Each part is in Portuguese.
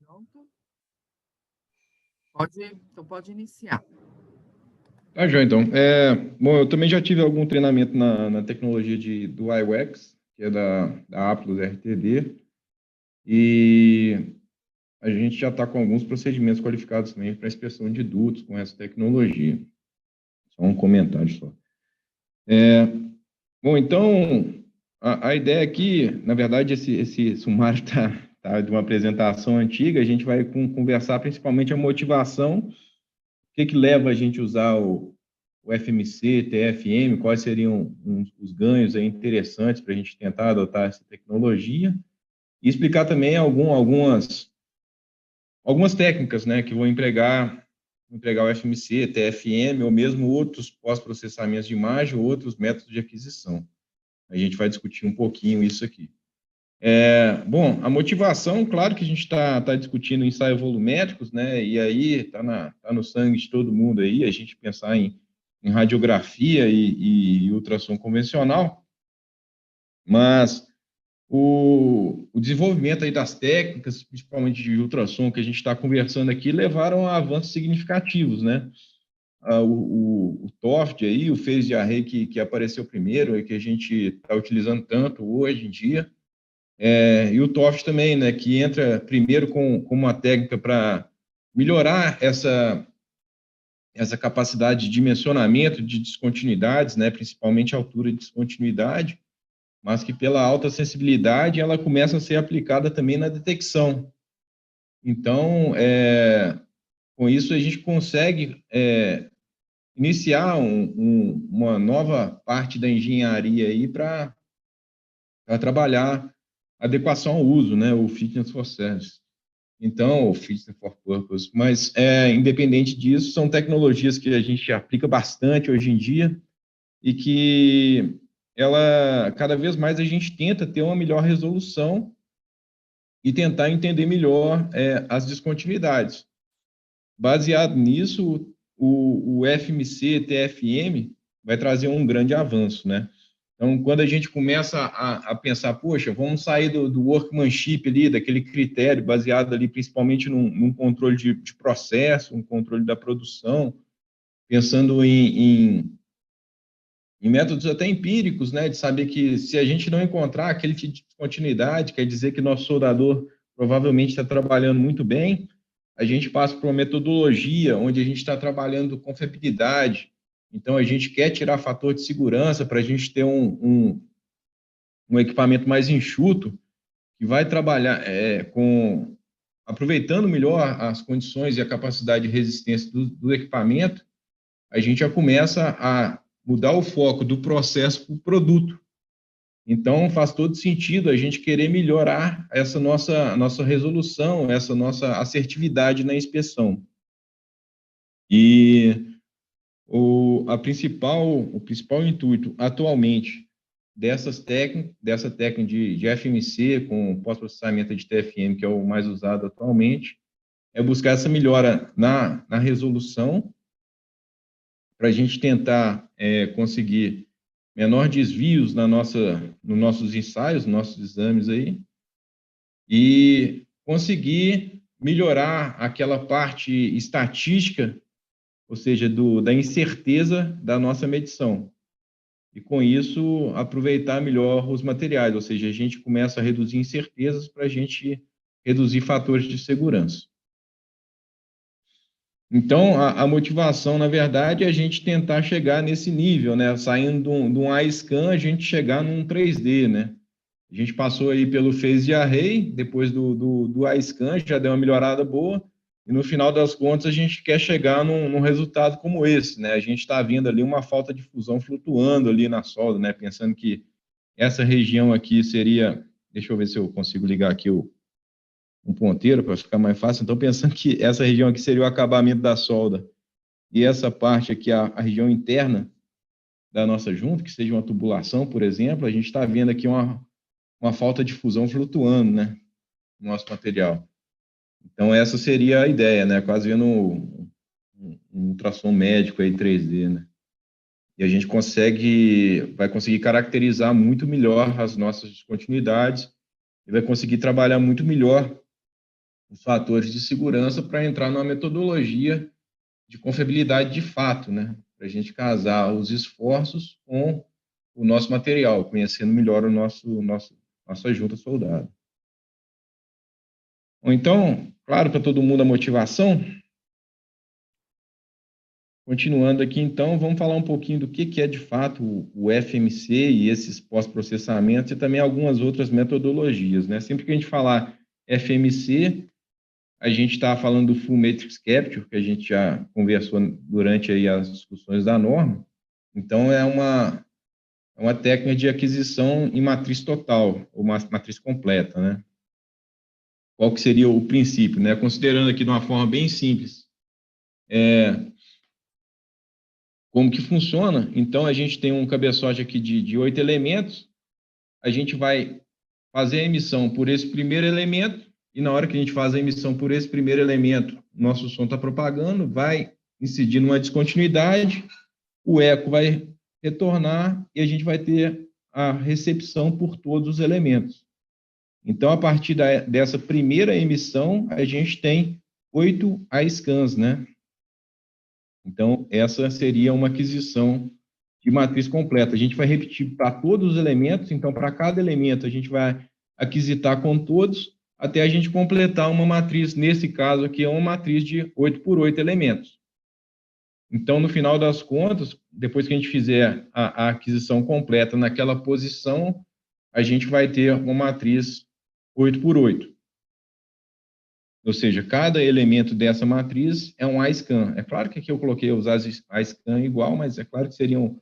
Pronto. Então pode iniciar. Tá, João, então. Bom, eu também já tive algum treinamento na tecnologia do iWEX, que é da Applus RTD, e a gente já está com alguns procedimentos qualificados também para inspeção de dutos com essa tecnologia. Só um comentário só. Bom, então, a ideia aqui, na verdade, esse sumário tá de uma apresentação antiga, a gente vai conversar principalmente a motivação, o que leva a gente a usar o FMC, TFM, quais seriam os ganhos aí interessantes para a gente tentar adotar essa tecnologia, e explicar também algumas técnicas, né, que vão empregar o FMC, TFM, ou mesmo outros pós-processamentos de imagem, ou outros métodos de aquisição. A gente vai discutir um pouquinho isso aqui. Bom, a motivação, claro que a gente está discutindo ensaios volumétricos, né, e aí está no sangue de todo mundo aí, a gente pensar em radiografia e ultrassom convencional, mas o desenvolvimento aí das técnicas, principalmente de ultrassom que a gente está conversando aqui, levaram a avanços significativos, né? O TOFT aí, o phase de array que apareceu primeiro e que a gente está utilizando tanto hoje em dia, e o TOFT também, né, que entra primeiro com uma técnica para melhorar essa capacidade de dimensionamento de descontinuidades, né, principalmente a altura de descontinuidade, mas que pela alta sensibilidade ela começa a ser aplicada também na detecção. Então, com isso a gente consegue iniciar uma nova parte da engenharia aí para trabalhar adequação ao uso, né, o fitness for service. Então, o fitness for purpose. Mas, independente disso, são tecnologias que a gente aplica bastante hoje em dia e que cada vez mais a gente tenta ter uma melhor resolução e tentar entender melhor as descontinuidades. Baseado nisso, o FMC, TFM, vai trazer um grande avanço, né? Então, quando a gente começa a pensar, poxa, vamos sair do workmanship ali, daquele critério baseado ali principalmente num controle de processo, um controle da produção, pensando em métodos até empíricos, né, de saber que se a gente não encontrar aquele tipo de continuidade, quer dizer que nosso soldador provavelmente está trabalhando muito bem, a gente passa por uma metodologia onde a gente está trabalhando com confiabilidade. Então, a gente quer tirar fator de segurança para a gente ter um equipamento mais enxuto, que vai trabalhar aproveitando melhor as condições e a capacidade de resistência do equipamento, a gente já começa a mudar o foco do processo para o produto. Então, faz todo sentido a gente querer melhorar essa nossa resolução, essa nossa assertividade na inspeção. E o principal intuito atualmente dessa técnica de FMC com pós-processamento de TFM, que é o mais usado atualmente, é buscar essa melhora na resolução, para a gente tentar conseguir menor desvios nos nossos ensaios, nos nossos exames aí, e conseguir melhorar aquela parte estatística, ou seja, da incerteza da nossa medição. E com isso, aproveitar melhor os materiais, ou seja, a gente começa a reduzir incertezas para a gente reduzir fatores de segurança. Então, a motivação, na verdade, é a gente tentar chegar nesse nível, né? Saindo de um iScan, a gente chegar num 3D, né? A gente passou aí pelo phase de array, depois do iScan, já deu uma melhorada boa, e no final das contas a gente quer chegar num resultado como esse, né? A gente está vendo ali uma falta de fusão flutuando ali na solda, né? Pensando que essa região aqui seria... Deixa eu ver se eu consigo ligar aqui um ponteiro para ficar mais fácil. Então, pensando que essa região aqui seria o acabamento da solda e essa parte aqui, a região interna da nossa junta, que seja uma tubulação, por exemplo, a gente está vendo aqui uma falta de fusão flutuando, né, no nosso material. Então, essa seria a ideia, né, quase vendo um ultrassom médico aí 3D, né. E a gente vai conseguir caracterizar muito melhor as nossas descontinuidades e vai conseguir trabalhar muito melhor os fatores de segurança para entrar numa metodologia de confiabilidade de fato, né? Para a gente casar os esforços com o nosso material, conhecendo melhor o nossa junta soldado. Ou então, claro, para todo mundo a motivação. Continuando aqui, então, vamos falar um pouquinho do que é de fato o FMC e esses pós-processamentos e também algumas outras metodologias, né? Sempre que a gente falar FMC, a gente está falando do Full Matrix Capture, que a gente já conversou durante aí as discussões da norma. Então, é uma técnica de aquisição em matriz total, ou matriz completa, né? Qual que seria o princípio, né? Considerando aqui de uma forma bem simples, como que funciona. Então, a gente tem um cabeçote aqui de 8 elementos, a gente vai fazer a emissão por esse primeiro elemento, e na hora que a gente faz a emissão por esse primeiro elemento, nosso som está propagando, vai incidir numa descontinuidade, o eco vai retornar e a gente vai ter a recepção por todos os elementos. Então, a partir dessa primeira emissão, a gente tem 8 iScans, né? Então, essa seria uma aquisição de matriz completa. A gente vai repetir para todos os elementos, então, para cada elemento, a gente vai aquisitar com todos, até a gente completar uma matriz, nesse caso aqui, é uma matriz de 8 por 8 elementos. Então, no final das contas, depois que a gente fizer a aquisição completa naquela posição, a gente vai ter uma matriz 8 por 8. Ou seja, cada elemento dessa matriz é um iScan. É claro que aqui eu coloquei os iScan igual, mas é claro que seriam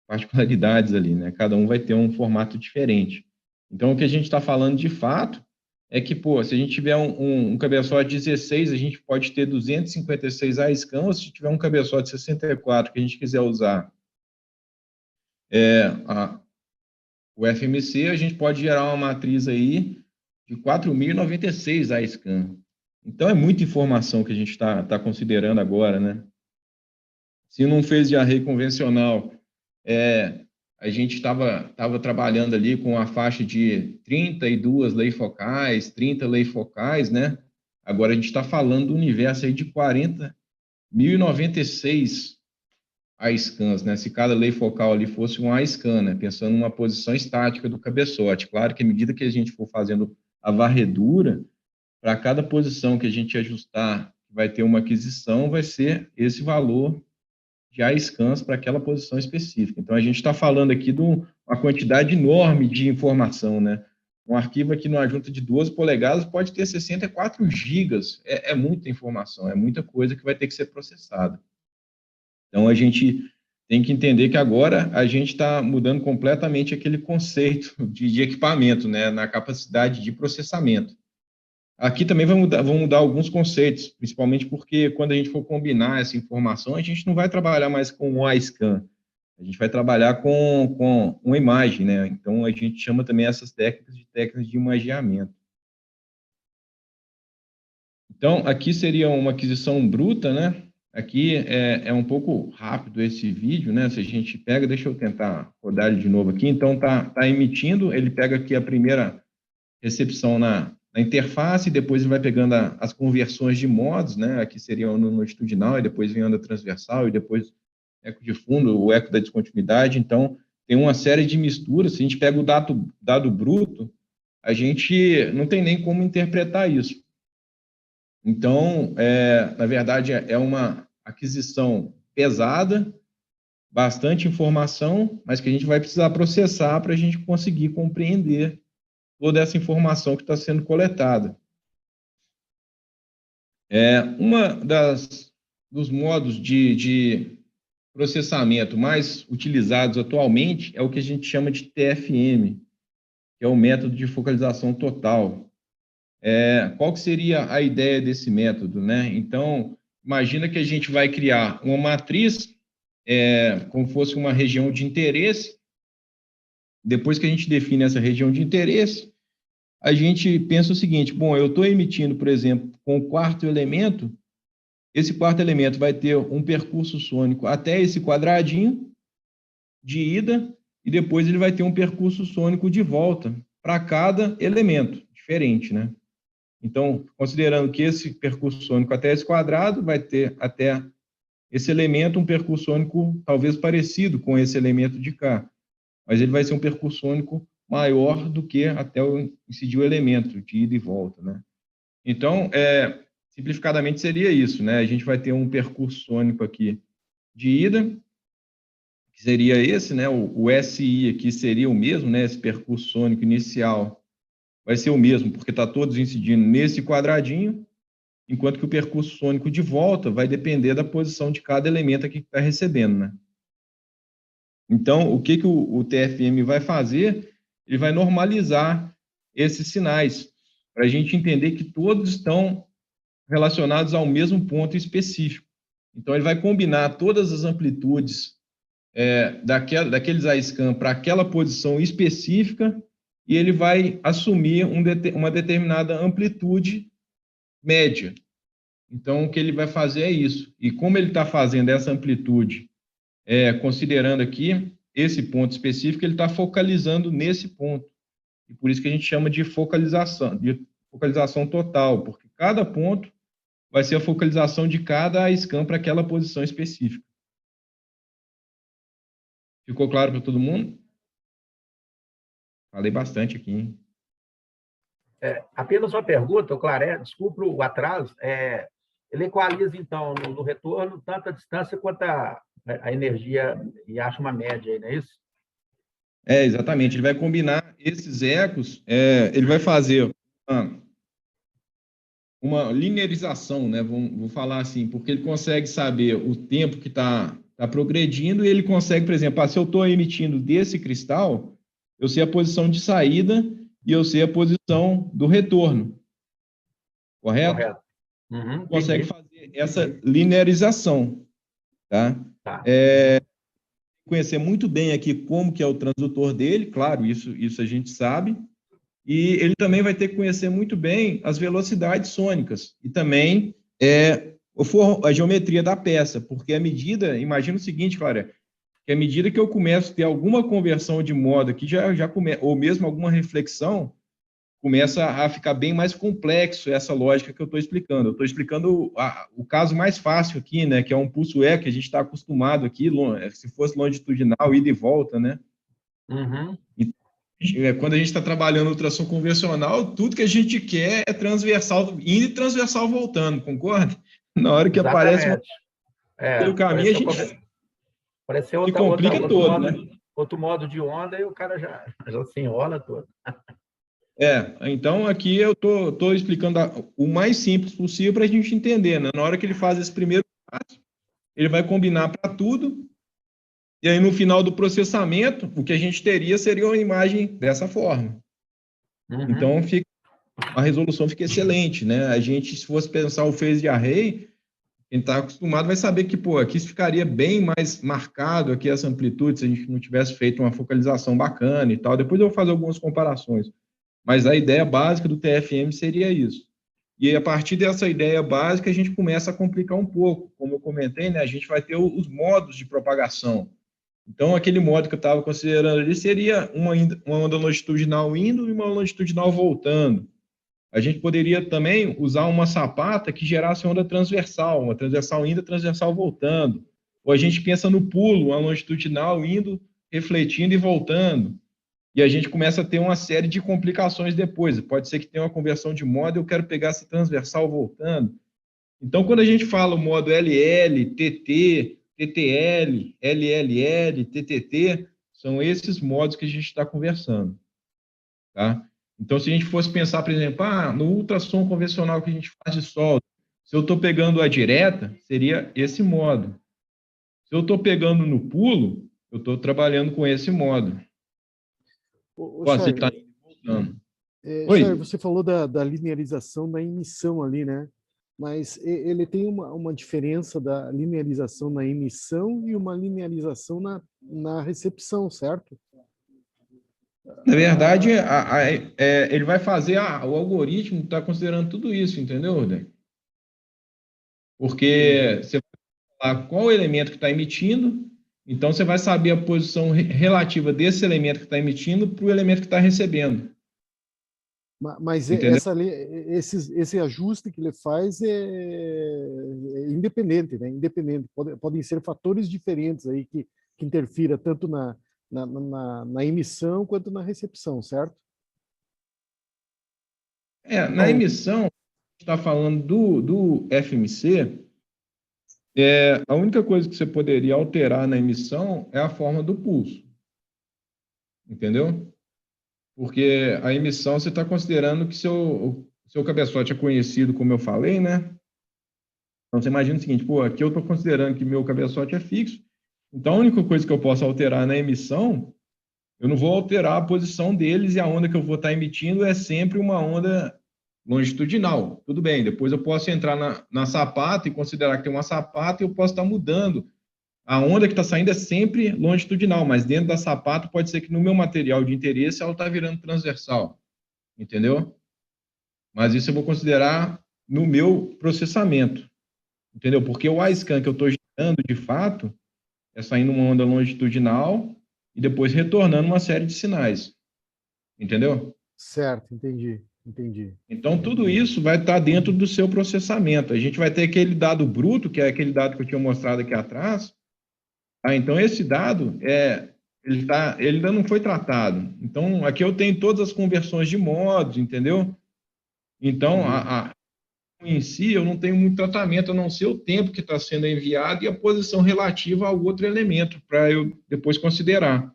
particularidades ali, né? Cada um vai ter um formato diferente. Então, o que a gente está falando de fato é que, pô, se a gente tiver um cabeçote de 16, a gente pode ter 256 iScan, ou se tiver um cabeçote de 64 que a gente quiser usar o FMC, a gente pode gerar uma matriz aí de 4.096 iScan. Então, é muita informação que a gente está considerando agora, né? Se não fez de array convencional, a gente estava trabalhando ali com a faixa de 32 lei focais, 30 lei focais, né? Agora a gente está falando do universo aí de 40.096 iScans, né? Se cada lei focal ali fosse um iScan, né? Pensando numa posição estática do cabeçote. Claro que à medida que a gente for fazendo a varredura, para cada posição que a gente ajustar, vai ter uma aquisição, vai ser esse valor de iScans para aquela posição específica. Então, a gente está falando aqui de uma quantidade enorme de informação, né? Um arquivo aqui numa junta de 12 polegadas pode ter 64 gigas. É muita informação, é muita coisa que vai ter que ser processada. Então, a gente tem que entender que agora a gente está mudando completamente aquele conceito de equipamento, né? Na capacidade de processamento. Aqui também vão mudar alguns conceitos, principalmente porque quando a gente for combinar essa informação, a gente não vai trabalhar mais com o iScan, a gente vai trabalhar com uma imagem, né? Então, a gente chama também essas técnicas de imageamento. Então, aqui seria uma aquisição bruta, né? Aqui é um pouco rápido esse vídeo, né? Se a gente pega, deixa eu tentar rodar ele de novo aqui. Então, tá emitindo, ele pega aqui a primeira recepção na interface, depois ele vai pegando as conversões de modos, né? Aqui seria no longitudinal, e depois vem onda transversal, e depois eco de fundo, o eco da descontinuidade. Então, tem uma série de misturas. Se a gente pega o dado bruto, a gente não tem nem como interpretar isso. Então, na verdade, é uma aquisição pesada, bastante informação, mas que a gente vai precisar processar para a gente conseguir compreender toda essa informação que está sendo coletada. Uma dos modos de processamento mais utilizados atualmente é o que a gente chama de TFM, que é o método de focalização total. Qual que seria a ideia desse método, né? Então, imagina que a gente vai criar uma matriz, como fosse uma região de interesse. Depois que a gente define essa região de interesse, a gente pensa o seguinte: bom, eu estou emitindo, por exemplo, com o quarto elemento, esse quarto elemento vai ter um percurso sônico até esse quadradinho de ida, e depois ele vai ter um percurso sônico de volta para cada elemento diferente, né? Então, considerando que esse percurso sônico até esse quadrado vai ter até esse elemento um percurso sônico talvez parecido com esse elemento de cá, mas ele vai ser um percurso sônico maior do que até incidir o elemento de ida e volta, né? Então, simplificadamente seria isso, né? A gente vai ter um percurso sônico aqui de ida, que seria esse, né? O SI aqui seria o mesmo, né? Esse percurso sônico inicial vai ser o mesmo, porque está todos incidindo nesse quadradinho, enquanto que o percurso sônico de volta vai depender da posição de cada elemento aqui que está recebendo, né? Então, o que o TFM vai fazer? Ele vai normalizar esses sinais, para a gente entender que todos estão relacionados ao mesmo ponto específico. Então, ele vai combinar todas as amplitudes daqueles ASCAM para aquela posição específica e ele vai assumir uma determinada amplitude média. Então, o que ele vai fazer é isso. E como ele está fazendo essa amplitude, considerando aqui esse ponto específico, ele está focalizando nesse ponto. E por isso que a gente chama de focalização total, porque cada ponto vai ser a focalização de cada scan para aquela posição específica. Ficou claro para todo mundo? Falei bastante aqui, hein? Apenas uma pergunta, Claré, desculpa o atraso. Ele equaliza, então, no retorno, tanto a distância quanto a energia e acha uma média aí, não é isso? Exatamente. Ele vai combinar esses ecos, ele vai fazer uma linearização, né? Vou falar assim, porque ele consegue saber o tempo que está progredindo e ele consegue, por exemplo, se eu estou emitindo desse cristal, eu sei a posição de saída e eu sei a posição do retorno. Correto? Correto. Uhum, consegue fazer essa linearização, tá? Conhecer muito bem aqui como que é o transdutor dele, claro, isso a gente sabe, e ele também vai ter que conhecer muito bem as velocidades sônicas e também a geometria da peça, porque imagina o seguinte, Clara, que à medida que eu começo a ter alguma conversão de modo aqui, ou mesmo alguma reflexão, começa a ficar bem mais complexo essa lógica que eu estou explicando. Eu estou explicando o caso mais fácil aqui, né, que é um pulso que a gente está acostumado aqui, se fosse longitudinal, ida e volta, né? Uhum. Quando a gente está trabalhando ultrassom convencional, tudo que a gente quer é transversal indo e transversal voltando, concorda? Na hora que aparece pelo caminho, a gente parece se complica todo, né? Outro modo de onda e o cara já se enrola todo. Então aqui eu estou explicando o mais simples possível para a gente entender, né? Na hora que ele faz esse primeiro passo, ele vai combinar para tudo, e aí no final do processamento, o que a gente teria seria uma imagem dessa forma. Uhum. Então a resolução fica excelente, né? A gente, se fosse pensar o phase array, quem está acostumado vai saber que, aqui ficaria bem mais marcado aqui essa amplitude se a gente não tivesse feito uma focalização bacana e tal. Depois eu vou fazer algumas comparações. Mas a ideia básica do TFM seria isso. E a partir dessa ideia básica, a gente começa a complicar um pouco. Como eu comentei, né, a gente vai ter os modos de propagação. Então, aquele modo que eu estava considerando ali seria uma onda longitudinal indo e uma longitudinal voltando. A gente poderia também usar uma sapata que gerasse onda transversal, uma transversal indo, transversal voltando. Ou a gente pensa no pulo, uma longitudinal indo, refletindo e voltando. E a gente começa a ter uma série de complicações depois. Pode ser que tenha uma conversão de modo, eu quero pegar essa transversal voltando. Então, quando a gente fala o modo LL, TT, TTL, LLL, TTT, são esses modos que a gente está conversando. Tá? Então, se a gente fosse pensar, por exemplo, no ultrassom convencional que a gente faz de solda, se eu estou pegando a direta, seria esse modo. Se eu estou pegando no pulo, eu estou trabalhando com esse modo. Você está voltando. Chay, você falou da linearização da emissão ali, né? Mas ele tem uma diferença da linearização na emissão e uma linearização na recepção, certo? Na verdade, ele vai fazer, o algoritmo está considerando tudo isso, entendeu, Rodrigo? Porque você vai falar qual elemento que está emitindo, então você vai saber a posição relativa desse elemento que está emitindo para o elemento que está recebendo. Mas entendeu? esse ajuste que ele faz é independente, né? Independente. Podem ser fatores diferentes aí que interfira tanto na emissão quanto na recepção, certo? Na emissão, a gente está falando do FMC, a única coisa que você poderia alterar na emissão é a forma do pulso, entendeu? Porque a emissão você está considerando que seu cabeçote é conhecido, como eu falei, né? Então você imagina o seguinte, pô, aqui eu estou considerando que meu cabeçote é fixo, então a única coisa que eu posso alterar na emissão, eu não vou alterar a posição deles e a onda que eu vou estar emitindo é sempre uma onda longitudinal. Tudo bem, depois eu posso entrar na sapata e considerar que tem uma sapata e eu posso estar mudando. A onda que está saindo é sempre longitudinal, mas dentro da sapata pode ser que no meu material de interesse ela está virando transversal, entendeu? Mas isso eu vou considerar no meu processamento, entendeu? Porque o iScan que eu estou gerando, de fato, é saindo uma onda longitudinal e depois retornando uma série de sinais, entendeu? Certo, entendi. Então, tudo isso vai estar dentro do seu processamento. A gente vai ter aquele dado bruto, que é aquele dado que eu tinha mostrado aqui atrás. Então, esse dado, ele ainda não foi tratado. Então, aqui eu tenho todas as conversões de modos, entendeu? Então, em si, eu não tenho muito tratamento, a não ser o tempo que está sendo enviado e a posição relativa ao outro elemento, para eu depois considerar,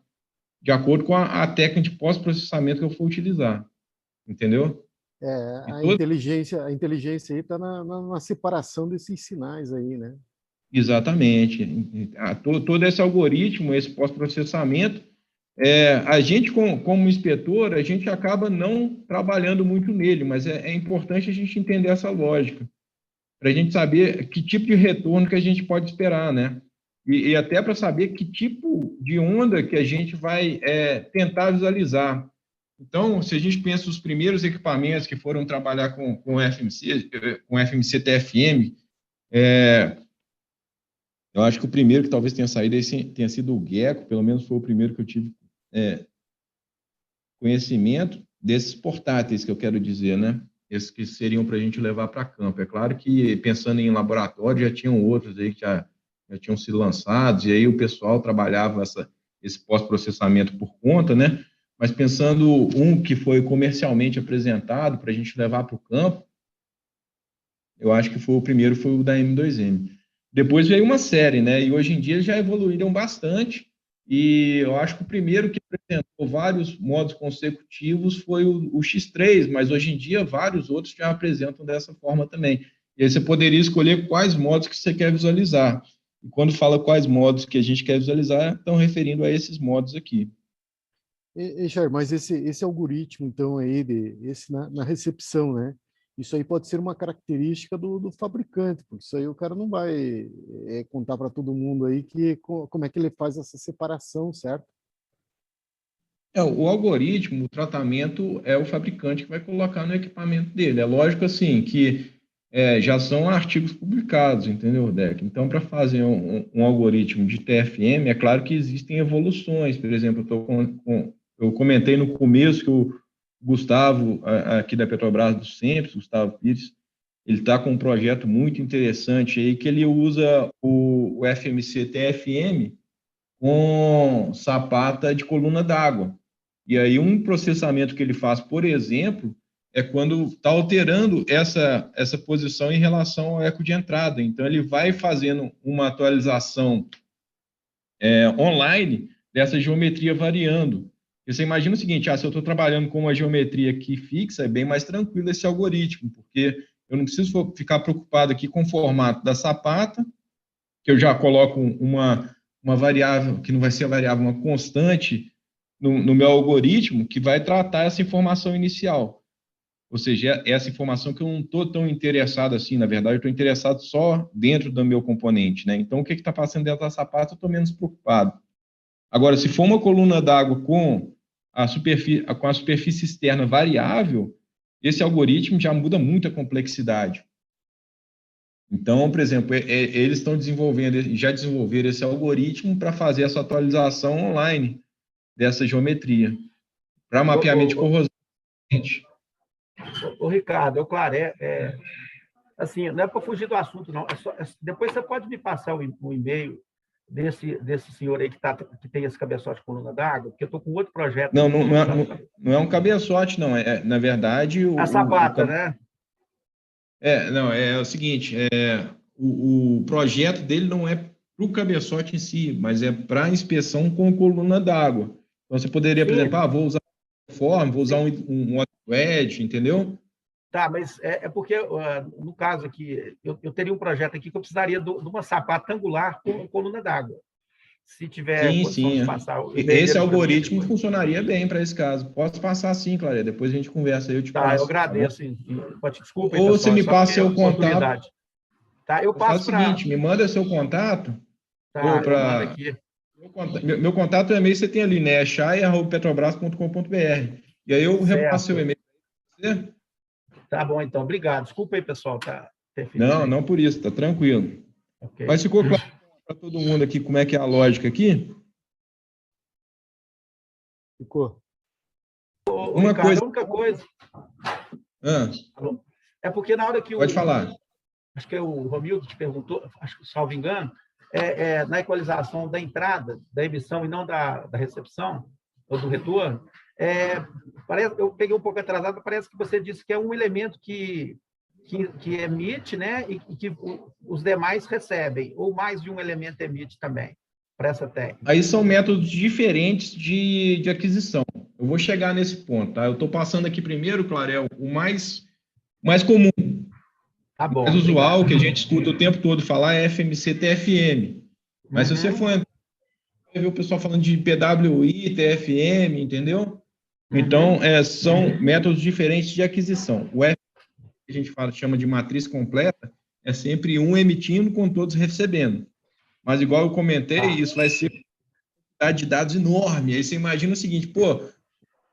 de acordo com a técnica de pós-processamento que eu for utilizar, entendeu? A inteligência aí está na separação desses sinais aí, né? Exatamente. Todo esse algoritmo, esse pós-processamento, a gente, como inspetor, a gente acaba não trabalhando muito nele, mas é importante a gente entender essa lógica, para a gente saber que tipo de retorno que a gente pode esperar, né? E até para saber que tipo de onda que a gente vai tentar visualizar. Então, se a gente pensa os primeiros equipamentos que foram trabalhar com FMC TFM, eu acho que o primeiro que talvez tenha saído tenha sido o Gecko, pelo menos foi o primeiro que eu tive conhecimento desses portáteis que eu quero dizer, né? Esses que seriam para a gente levar para campo. É claro que, pensando em laboratório, já tinham outros aí que já tinham sido lançados, e aí o pessoal trabalhava esse pós-processamento por conta, né? Mas pensando um que foi comercialmente apresentado para a gente levar para o campo, eu acho que o primeiro foi o da M2M. Depois veio uma série, né? E hoje em dia já evoluíram bastante. E eu acho que o primeiro que apresentou vários modos consecutivos foi o X3, mas hoje em dia vários outros já apresentam dessa forma também. E aí você poderia escolher quais modos que você quer visualizar. E quando fala quais modos que a gente quer visualizar, estão referindo a esses modos aqui. Jair, mas esse algoritmo, então, aí, esse na recepção, né? Isso aí pode ser uma característica do fabricante, porque isso aí o cara não vai contar para todo mundo aí como é que ele faz essa separação, certo? O algoritmo, o tratamento é o fabricante que vai colocar no equipamento dele. É lógico, assim, que já são artigos publicados, entendeu, Deck? Então, para fazer um algoritmo de TFM, é claro que existem evoluções. Por exemplo, eu comentei no começo que o Gustavo, aqui da Petrobras do Sempre, Gustavo Pires, ele está com um projeto muito interessante aí, que ele usa o FMC TFM com sapata de coluna d'água. E aí um processamento que ele faz, por exemplo, é quando está alterando essa posição em relação ao eco de entrada. Então, ele vai fazendo uma atualização online dessa geometria variando. E você imagina o seguinte, se eu estou trabalhando com uma geometria aqui fixa, é bem mais tranquilo esse algoritmo, porque eu não preciso ficar preocupado aqui com o formato da sapata, que eu já coloco uma variável, que não vai ser a variável, uma constante no meu algoritmo, que vai tratar essa informação inicial. Ou seja, essa informação que eu não estou tão interessado assim, na verdade, eu estou interessado só dentro do meu componente, né? Então, o que está passando dentro da sapata, eu estou menos preocupado. Agora, se for uma coluna d'água com a superfície externa variável, esse algoritmo já muda muito a complexidade. Então, por exemplo, eles estão já desenvolveram esse algoritmo para fazer essa atualização online dessa geometria, para mapeamento de corrosão. Ô, Ricardo, claro, assim, não é para fugir do assunto, não. Depois você pode me passar o e-mail desse senhor aí que tem esse cabeçote de coluna d'água, porque eu estou com outro projeto. Não é um cabeçote, não. Na verdade... A sapata, né? Não, é o seguinte, o projeto dele não é para o cabeçote em si, mas é para inspeção com coluna d'água. Então, você poderia, por exemplo, vou usar forma, vou usar um wedge, entendeu? Tá, mas é porque, no caso aqui, eu teria um projeto aqui que eu precisaria de uma sapata angular com coluna d'água. Se tiver condição de passar... Esse algoritmo funcionaria bem para esse caso. Posso passar sim, Clareia. Depois a gente conversa aí, eu te passo. Tá, eu agradeço. Desculpa aí, ou pessoal, você me passa seu contato. Tá, eu passo o seguinte, me manda seu contato. Tá, eu mando aqui. Meu contato é e-mail, você tem ali, né? chai@petrobras.com.br. E aí eu repasso seu e-mail para você. Tá bom, então. Obrigado. Desculpa aí, pessoal. Não por isso, tá tranquilo. Okay. Mas ficou claro para todo mundo aqui como é que é a lógica aqui? Ficou. Uma Ricardo, coisa... A única coisa... É porque na hora que Pode falar. Acho que o Romildo te perguntou, acho que, salvo engano, na equalização da entrada, da emissão e não da recepção, ou do retorno, eu peguei um pouco atrasado, parece que você disse que é um elemento que emite, né, e que os demais recebem, ou mais de um elemento emite também, para essa técnica. Aí são métodos diferentes de aquisição. Eu vou chegar nesse ponto, tá? Eu estou passando aqui primeiro, Clarel, o mais comum. Tá bom, mais usual, que a gente escuta o tempo todo falar, é FMC-TFM. Mas se você for entrar, vai ver o pessoal falando de PWI, TFM, entendeu? Então, são métodos diferentes de aquisição. O F, que a gente chama de matriz completa, é sempre um emitindo com todos recebendo. Mas, igual eu comentei, isso vai ser uma quantidade de dados enorme. Aí você imagina o seguinte, o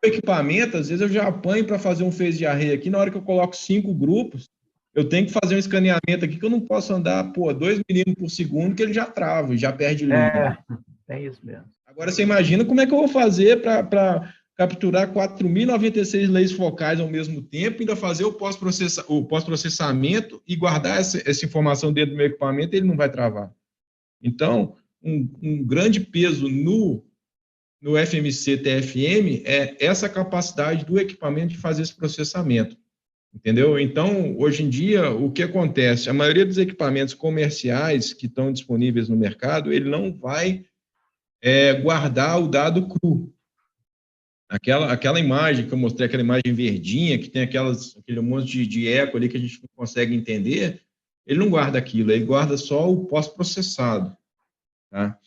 equipamento, às vezes eu já apanho para fazer um phase de array aqui, na hora que eu coloco 5 grupos, eu tenho que fazer um escaneamento aqui que eu não posso andar, 2 milímetros por segundo, que ele já trava, já perde linha. É isso mesmo. Agora, você imagina como é que eu vou fazer para capturar 4.096 leis focais ao mesmo tempo, ainda fazer o pós-processamento e guardar essa informação dentro do meu equipamento, ele não vai travar. Então, um grande peso no FMC-TFM é essa capacidade do equipamento de fazer esse processamento. Entendeu? Então, hoje em dia, o que acontece? A maioria dos equipamentos comerciais que estão disponíveis no mercado, ele não vai guardar o dado cru. Aquela imagem que eu mostrei, aquela imagem verdinha, que tem aquele monte de eco ali que a gente não consegue entender, ele não guarda aquilo, ele guarda só o pós-processado. Tá?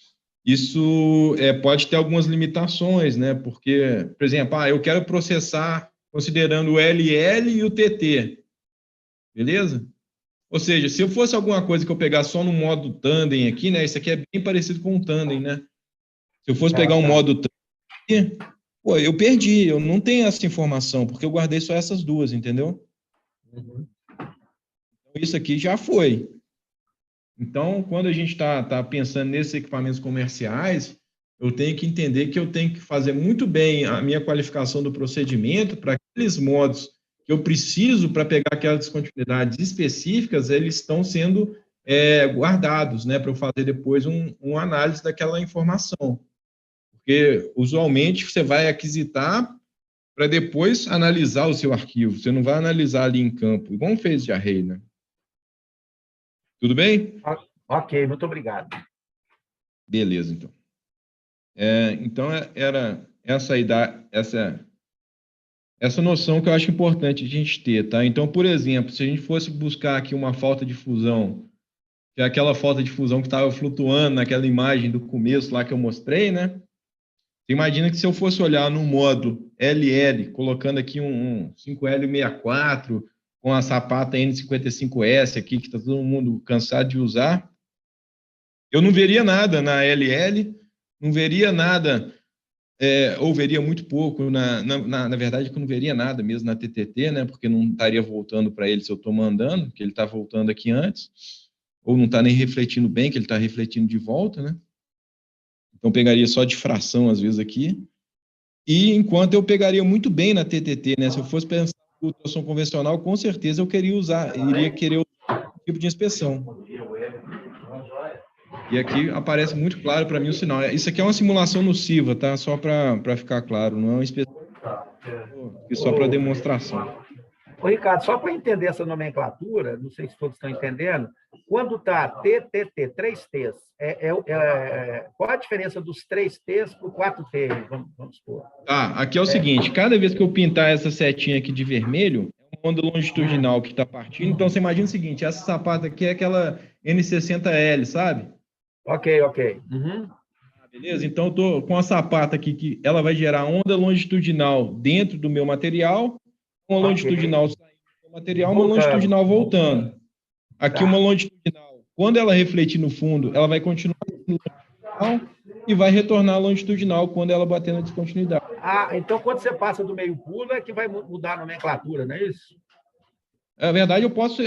Isso pode ter algumas limitações, né? Porque, por exemplo, eu quero processar considerando o LL e o TT, beleza? Ou seja, se eu fosse alguma coisa que eu pegasse só no modo tandem aqui, né? Isso aqui é bem parecido com um tandem, né? Se eu fosse pegar um modo tandem, eu perdi, eu não tenho essa informação, porque eu guardei só essas duas, entendeu? Então, isso aqui já foi. Então, quando a gente está pensando nesses equipamentos comerciais, eu tenho que entender que eu tenho que fazer muito bem a minha qualificação do procedimento para aqueles modos que eu preciso para pegar aquelas descontinuidades específicas, eles estão sendo guardados, né, para eu fazer depois uma análise daquela informação. Porque, usualmente, você vai aquisitar para depois analisar o seu arquivo. Você não vai analisar ali em campo, igual um phase de array, né? Tudo bem? Ok, muito obrigado. Beleza, então. Então, era essa noção que eu acho importante a gente ter, tá? Então, por exemplo, se a gente fosse buscar aqui uma falta de fusão, que é aquela falta de fusão que estava flutuando naquela imagem do começo lá que eu mostrei, né? Você imagina que se eu fosse olhar no modo LL, colocando aqui um 5L64, com a sapata N55S aqui, que está todo mundo cansado de usar, eu não veria nada na LL, não veria nada, ou veria muito pouco, na verdade, que eu não veria nada mesmo na TTT, né, porque não estaria voltando para ele se eu estou mandando, que ele está voltando aqui antes, ou não está nem refletindo bem, que ele está refletindo de volta, né? Então, pegaria só de fração, às vezes, aqui, e enquanto eu pegaria muito bem na TTT, né, se eu fosse pensar ultrassom convencional, com certeza eu iria querer usar um tipo de inspeção. E aqui aparece muito claro para mim o sinal. Isso aqui é uma simulação nociva, tá? Só para ficar claro, não é uma inspeção, só para demonstração. Ô, Ricardo, só para entender essa nomenclatura, não sei se todos estão entendendo, quando está TTT, 3 T's, qual a diferença dos 3 T's para o 4T? Vamos supor. Aqui é o seguinte, cada vez que eu pintar essa setinha aqui de vermelho, é uma onda longitudinal que está partindo, então você imagina o seguinte, essa sapata aqui é aquela N60L, sabe? Ok. Uhum. Beleza? Então, eu estou com a sapata aqui, que ela vai gerar onda longitudinal dentro do meu material, uma longitudinal saindo do material, uma longitudinal voltando. Aqui uma longitudinal, quando ela refletir no fundo, ela vai continuar longitudinal e vai retornar longitudinal quando ela bater na descontinuidade. Então quando você passa do meio pulo é que vai mudar a nomenclatura, não é isso? Na verdade, eu posso,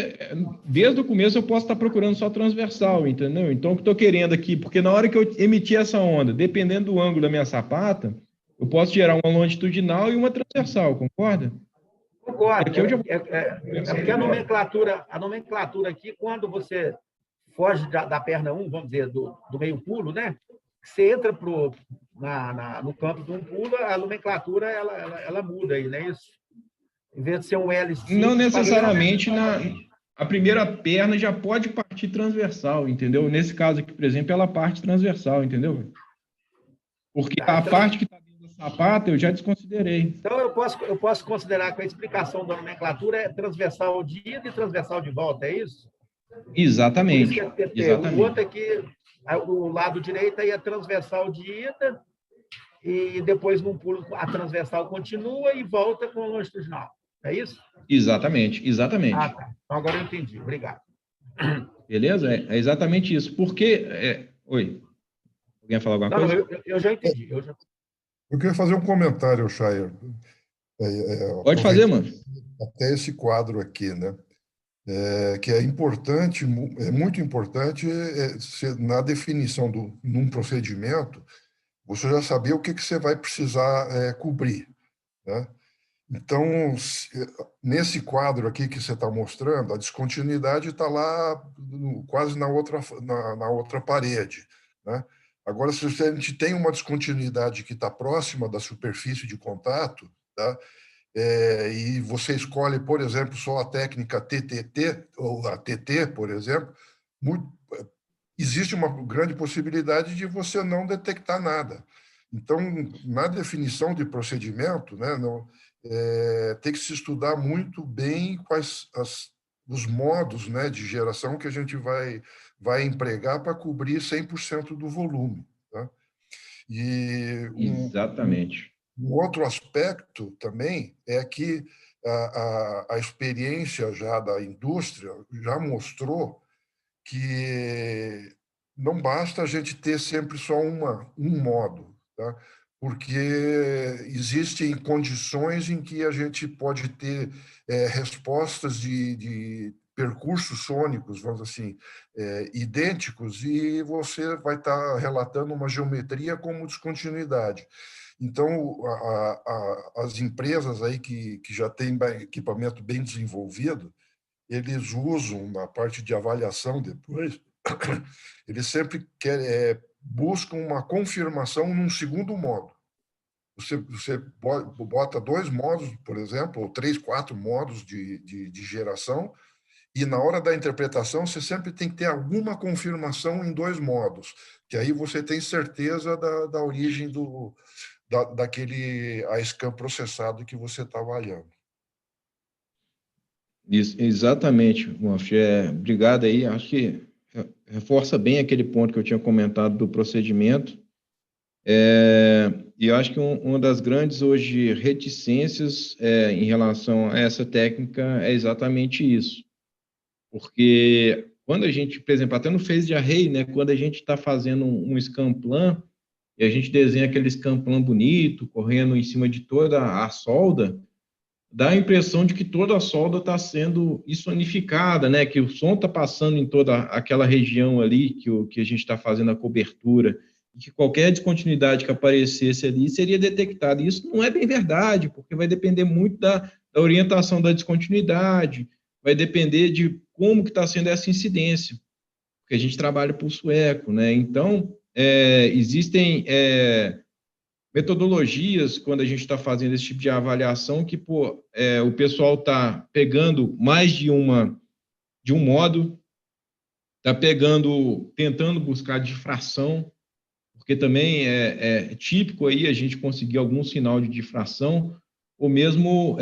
desde o começo, eu posso estar procurando só transversal, entendeu? Então, o que eu estou querendo aqui, porque na hora que eu emitir essa onda, dependendo do ângulo da minha sapata, eu posso gerar uma longitudinal e uma transversal, concorda? Concordo. Porque a nomenclatura aqui, quando você foge da perna 1, vamos dizer, do meio pulo, né? Você entra no campo de um pulo, a nomenclatura ela muda aí, não é isso? Em vez de ser um L simples, não necessariamente a primeira perna já pode partir transversal, entendeu? Nesse caso aqui, por exemplo, ela parte transversal, entendeu? Porque a parte que está dentro da sapata eu já desconsiderei. Então, eu posso considerar que a explicação da nomenclatura é transversal de ida e transversal de volta, é isso? Exatamente. Por isso que exatamente. O outro aqui, o lado direito aí é transversal de ida, e depois, num pulo, a transversal continua e volta com a longitudinal. É isso? Exatamente. Tá. Então, agora eu entendi. Obrigado. Beleza? É exatamente isso. Porque... Oi. Alguém ia falar alguma coisa? Não, eu já entendi. Eu queria fazer um comentário, Shire. Pode fazer, mano. Até esse quadro aqui, né? Que é importante, é muito importante na definição num procedimento, você já saber o que você vai precisar cobrir, né? Então, nesse quadro aqui que você está mostrando, a descontinuidade está lá quase na outra parede, né? Agora, se a gente tem uma descontinuidade que está próxima da superfície de contato, tá? E você escolhe, por exemplo, só a técnica TTT, ou a TT, por exemplo, existe uma grande possibilidade de você não detectar nada. Então, na definição de procedimento, né, tem que se estudar muito bem quais os modos, né, de geração que a gente vai empregar para cobrir 100% do volume. Tá? Exatamente. Um outro aspecto também é que a experiência já da indústria já mostrou que não basta a gente ter sempre só um modo, tá? Porque existem condições em que a gente pode ter respostas de percursos sônicos, vamos assim, idênticos, e você vai estar relatando uma geometria como descontinuidade. Então, as empresas aí que já têm equipamento bem desenvolvido, eles usam, na parte de avaliação depois, eles sempre buscam uma confirmação num segundo modo. Você bota 2 modos, por exemplo, ou 3, 4 modos de geração, e na hora da interpretação você sempre tem que ter alguma confirmação em 2 modos, que aí você tem certeza da origem daquele ASCAM processado que você está avaliando. Isso, exatamente, Moff. Obrigado aí. Acho que reforça bem aquele ponto que eu tinha comentado do procedimento. E eu acho que uma das grandes hoje reticências em relação a essa técnica é exatamente isso. Porque quando a gente, por exemplo, até no phase de array, né, quando a gente está fazendo um scan plan, e a gente desenha aquele scan plan bonito, correndo em cima de toda a solda, dá a impressão de que toda a solda está sendo sonificada, né? Que o som está passando em toda aquela região ali que a gente está fazendo a cobertura, e que qualquer descontinuidade que aparecesse ali seria detectada. E isso não é bem verdade, porque vai depender muito da orientação da descontinuidade, vai depender de como que está sendo essa incidência, porque a gente trabalha por sueco, né? Então, existem metodologias, quando a gente está fazendo esse tipo de avaliação, que o pessoal está pegando mais de um modo, está tentando buscar difração, porque também é típico aí a gente conseguir algum sinal de difração, ou mesmo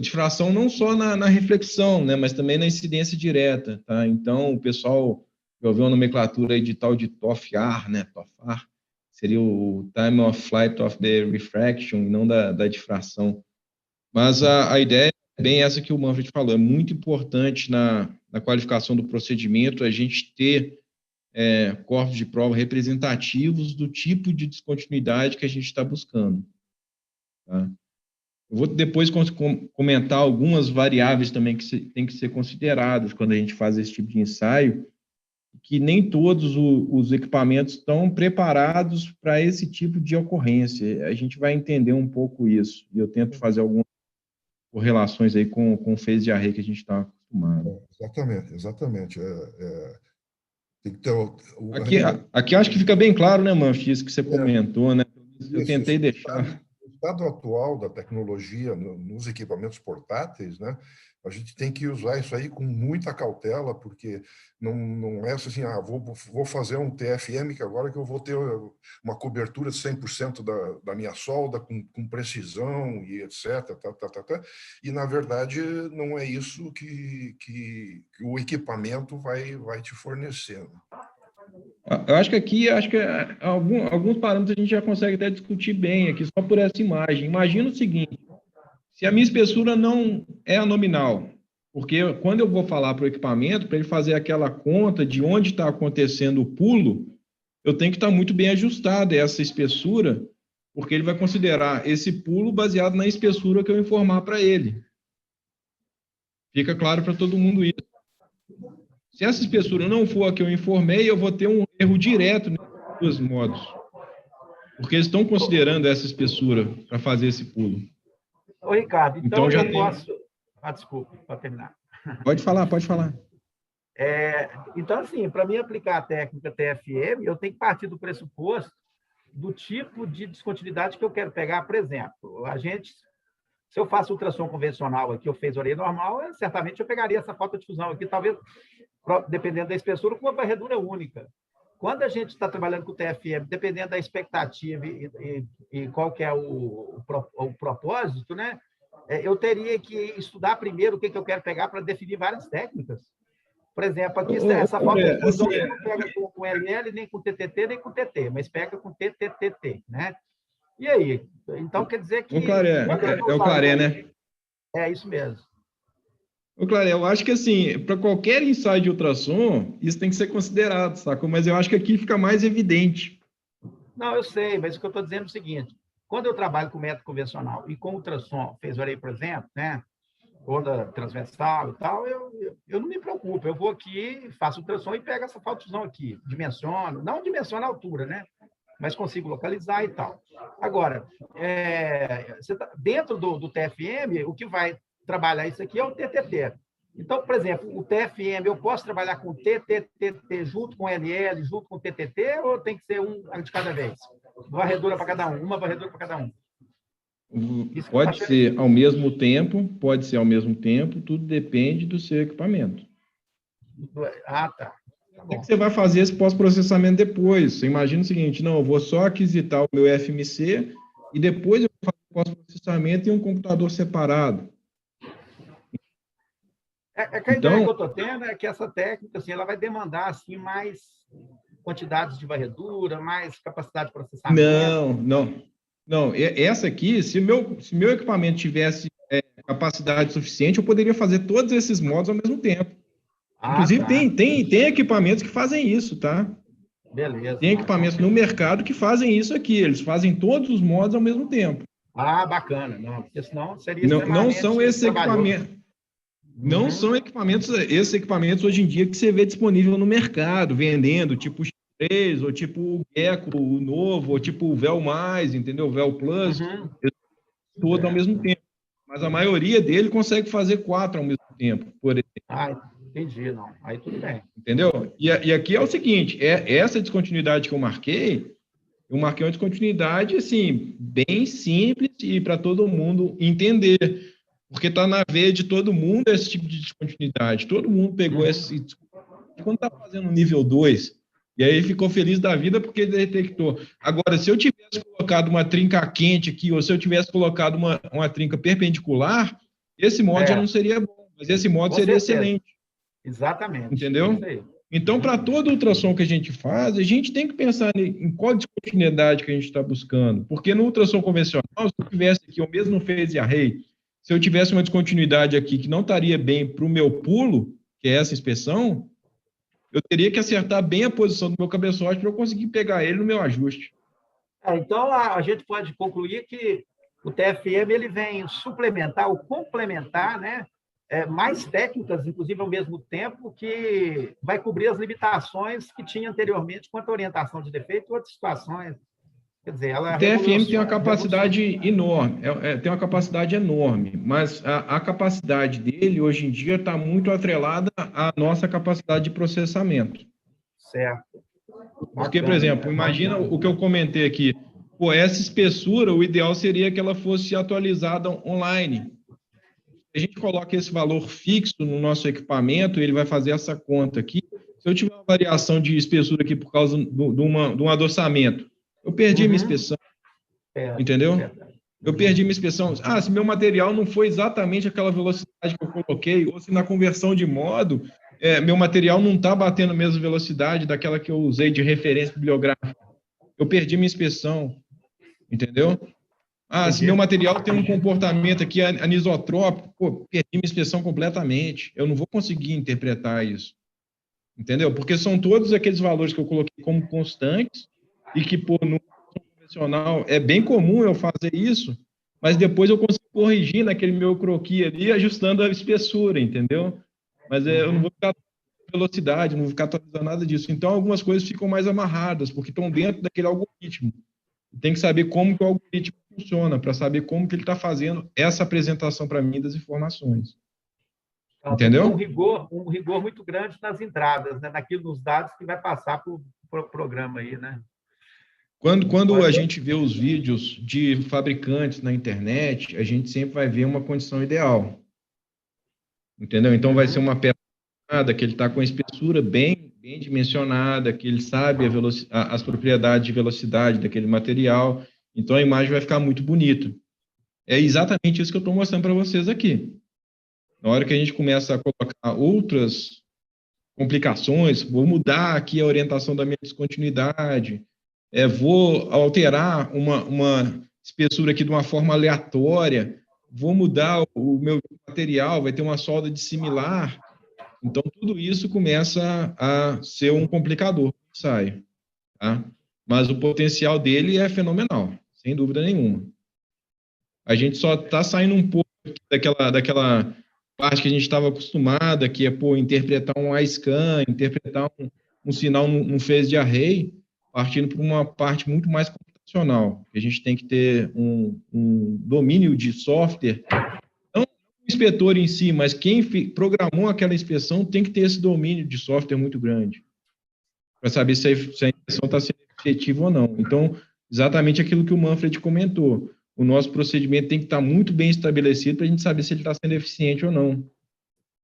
difração não só na reflexão, né, mas também na incidência direta, tá? Então, o pessoal já ouviu a nomenclatura aí de tal de TOFR, né, TOFR, seria o Time of Flight of the Refraction, e não da difração. Mas a ideia é bem essa que o Manfred falou, é muito importante na qualificação do procedimento a gente ter corpos de prova representativos do tipo de descontinuidade que a gente está buscando. Tá? Eu vou depois comentar algumas variáveis também que tem que ser consideradas quando a gente faz esse tipo de ensaio, que nem todos os equipamentos estão preparados para esse tipo de ocorrência. A gente vai entender um pouco isso, e eu tento fazer algumas correlações aí com o phase de array que a gente está acostumado. Exatamente. Tem que ter aqui acho que fica bem claro, né, Manfred, isso que você comentou, né? Eu tentei deixar. O estado atual da tecnologia nos equipamentos portáteis, né? A gente tem que usar isso aí com muita cautela, porque não é assim, vou fazer um TFM que agora que eu vou ter uma cobertura de 100% da minha solda, com precisão e etc. E, na verdade, não é isso que o equipamento vai te fornecendo. Eu acho que aqui, alguns parâmetros a gente já consegue até discutir bem aqui, só por essa imagem. Imagina o seguinte, se a minha espessura não é a nominal, porque quando eu vou falar para o equipamento, para ele fazer aquela conta de onde está acontecendo o pulo, eu tenho que estar muito bem ajustado essa espessura, porque ele vai considerar esse pulo baseado na espessura que eu informar para ele. Fica claro para todo mundo isso. Se essa espessura não for a que eu informei, eu vou ter um erro direto nesses dois modos. Porque eles estão considerando essa espessura para fazer esse pulo. Ô, Ricardo, então já eu posso... desculpa, para terminar. Pode falar. Então, assim, para mim aplicar a técnica TFM, eu tenho que partir do pressuposto do tipo de descontinuidade que eu quero pegar. Por exemplo, se eu faço ultrassom convencional aqui, eu fiz orelha normal, certamente eu pegaria essa falta de fusão aqui, talvez, dependendo da espessura, com uma varredura única. Quando a gente está trabalhando com o TFM, dependendo da expectativa e qual que é o propósito, né? Eu teria que estudar primeiro o que eu quero pegar para definir várias técnicas. Por exemplo, aqui essa falta de fusão não pega com LL, nem com TTT, nem com TT, mas pega com TTTT, né? E aí? Então, quer dizer que... É o Claré, né? É isso mesmo. Ô, Claré, eu acho que, assim, para qualquer ensaio de ultrassom, isso tem que ser considerado, sacou? Mas eu acho que aqui fica mais evidente. Não, eu sei, mas o que eu estou dizendo é o seguinte, quando eu trabalho com método convencional e com ultrassom, phase array, por exemplo, né? Onda transversal e tal, eu não me preocupo. Eu vou aqui, faço ultrassom e pego essa falta de fusão aqui. Dimensiono, não dimensiono a altura, né? Mas consigo localizar e tal. Agora, dentro do TFM, o que vai trabalhar isso aqui é o TTT. Então, por exemplo, o TFM, eu posso trabalhar com TTT junto com LL, junto com TTT, ou tem que ser um de cada vez? Uma varredura para cada um, Pode ser ao mesmo tempo, tudo depende do seu equipamento. Ah, tá. O que você vai fazer esse pós-processamento depois? Você imagina o seguinte, não, eu vou só aquisitar o meu FMC e depois eu vou fazer o pós-processamento em um computador separado. A ideia que eu estou tendo é que essa técnica assim, ela vai demandar assim, mais quantidades de varredura, mais capacidade de processamento. Não. Essa aqui, se meu equipamento tivesse capacidade suficiente, eu poderia fazer todos esses modos ao mesmo tempo. Inclusive, tem equipamentos que fazem isso, tá? Beleza. Tem equipamentos no mercado que fazem isso aqui. Eles fazem todos os modos ao mesmo tempo. Ah, bacana. Não, porque senão seria não são esses equipamentos. Não são esses equipamentos hoje em dia que você vê disponível no mercado, vendendo, tipo o X3, ou tipo o Gecko, o novo, ou tipo o Vel+, entendeu? O Vel Plus, todo ao mesmo tempo. mas a maioria dele consegue fazer 4 ao mesmo tempo, por exemplo. Ah, entendi, não. Aí tudo bem. Entendeu? E aqui é o seguinte, essa descontinuidade que eu marquei uma descontinuidade, assim, bem simples e para todo mundo entender, porque está na veia de todo mundo esse tipo de descontinuidade. Todo mundo pegou esse... Quando está fazendo nível 2, e aí ficou feliz da vida porque detectou. Agora, se eu tivesse colocado uma trinca quente aqui, ou se eu tivesse colocado uma trinca perpendicular, esse modo já não seria bom, mas esse modo seria excelente. Exatamente. Entendeu? Então, para todo ultrassom que a gente faz, a gente tem que pensar em qual descontinuidade que a gente está buscando. Porque no ultrassom convencional, se eu tivesse aqui o mesmo phase array, se eu tivesse uma descontinuidade aqui que não estaria bem para o meu pulo, que é essa inspeção, eu teria que acertar bem a posição do meu cabeçote para eu conseguir pegar ele no meu ajuste. Então, a gente pode concluir que o TFM ele vem suplementar ou complementar, né, mais técnicas, inclusive ao mesmo tempo, que vai cobrir as limitações que tinha anteriormente quanto à orientação de defeito e outras situações. Quer dizer, ela o TFM tem uma capacidade enorme, tem uma capacidade enorme, mas a capacidade dele, hoje em dia, está muito atrelada à nossa capacidade de processamento. Certo. Porque, por exemplo, imagina o que eu comentei aqui. Pô, essa espessura, o ideal seria que ela fosse atualizada online. A gente coloca esse valor fixo no nosso equipamento, ele vai fazer essa conta aqui. Se eu tiver uma variação de espessura aqui por causa de um adoçamento, eu perdi minha inspeção, entendeu? Eu perdi minha inspeção. Ah, se meu material não foi exatamente aquela velocidade que eu coloquei, ou se na conversão de modo, meu material não está batendo a mesma velocidade daquela que eu usei de referência bibliográfica. Eu perdi minha inspeção, entendeu? Ah, se meu material tem um comportamento aqui anisotrópico, pô, perdi minha inspeção completamente. Eu não vou conseguir interpretar isso. Entendeu? Porque são todos aqueles valores que eu coloquei como constantes e que, pô, no convencional é bem comum eu fazer isso, mas depois eu consigo corrigir naquele meu croquis ali, ajustando a espessura, entendeu? Mas eu não vou ficar velocidade, não vou ficar atualizando nada disso. Então, algumas coisas ficam mais amarradas, porque estão dentro daquele algoritmo. Tem que saber como que o algoritmo funciona, para saber como que ele está fazendo essa apresentação para mim das informações. Então, entendeu? Um rigor muito grande nas entradas, né? Naquilo dos dados que vai passar para o programa aí, né? Quando a gente vê os vídeos de fabricantes na internet, a gente sempre vai ver uma condição ideal. Entendeu? Então, vai ser uma peça que ele está com a espessura bem dimensionada, que ele sabe as propriedades de velocidade daquele material. Então, a imagem vai ficar muito bonita. É exatamente isso que eu estou mostrando para vocês aqui. Na hora que a gente começa a colocar outras complicações, vou mudar aqui a orientação da minha descontinuidade, vou alterar uma espessura aqui de uma forma aleatória, vou mudar o meu material, vai ter uma solda dissimilar. Então, tudo isso começa a ser um complicador que sai. Tá? Mas o potencial dele é fenomenal, sem dúvida nenhuma. A gente só está saindo um pouco daquela parte que a gente estava acostumada, que é interpretar um iScan, interpretar um sinal num phase de array, partindo para uma parte muito mais computacional. A gente tem que ter um domínio de software, não o inspetor em si, mas quem programou aquela inspeção tem que ter esse domínio de software muito grande, para saber se a inspeção está sendo efetiva ou não. Então, exatamente aquilo que o Manfred comentou. O nosso procedimento tem que estar muito bem estabelecido para a gente saber se ele está sendo eficiente ou não.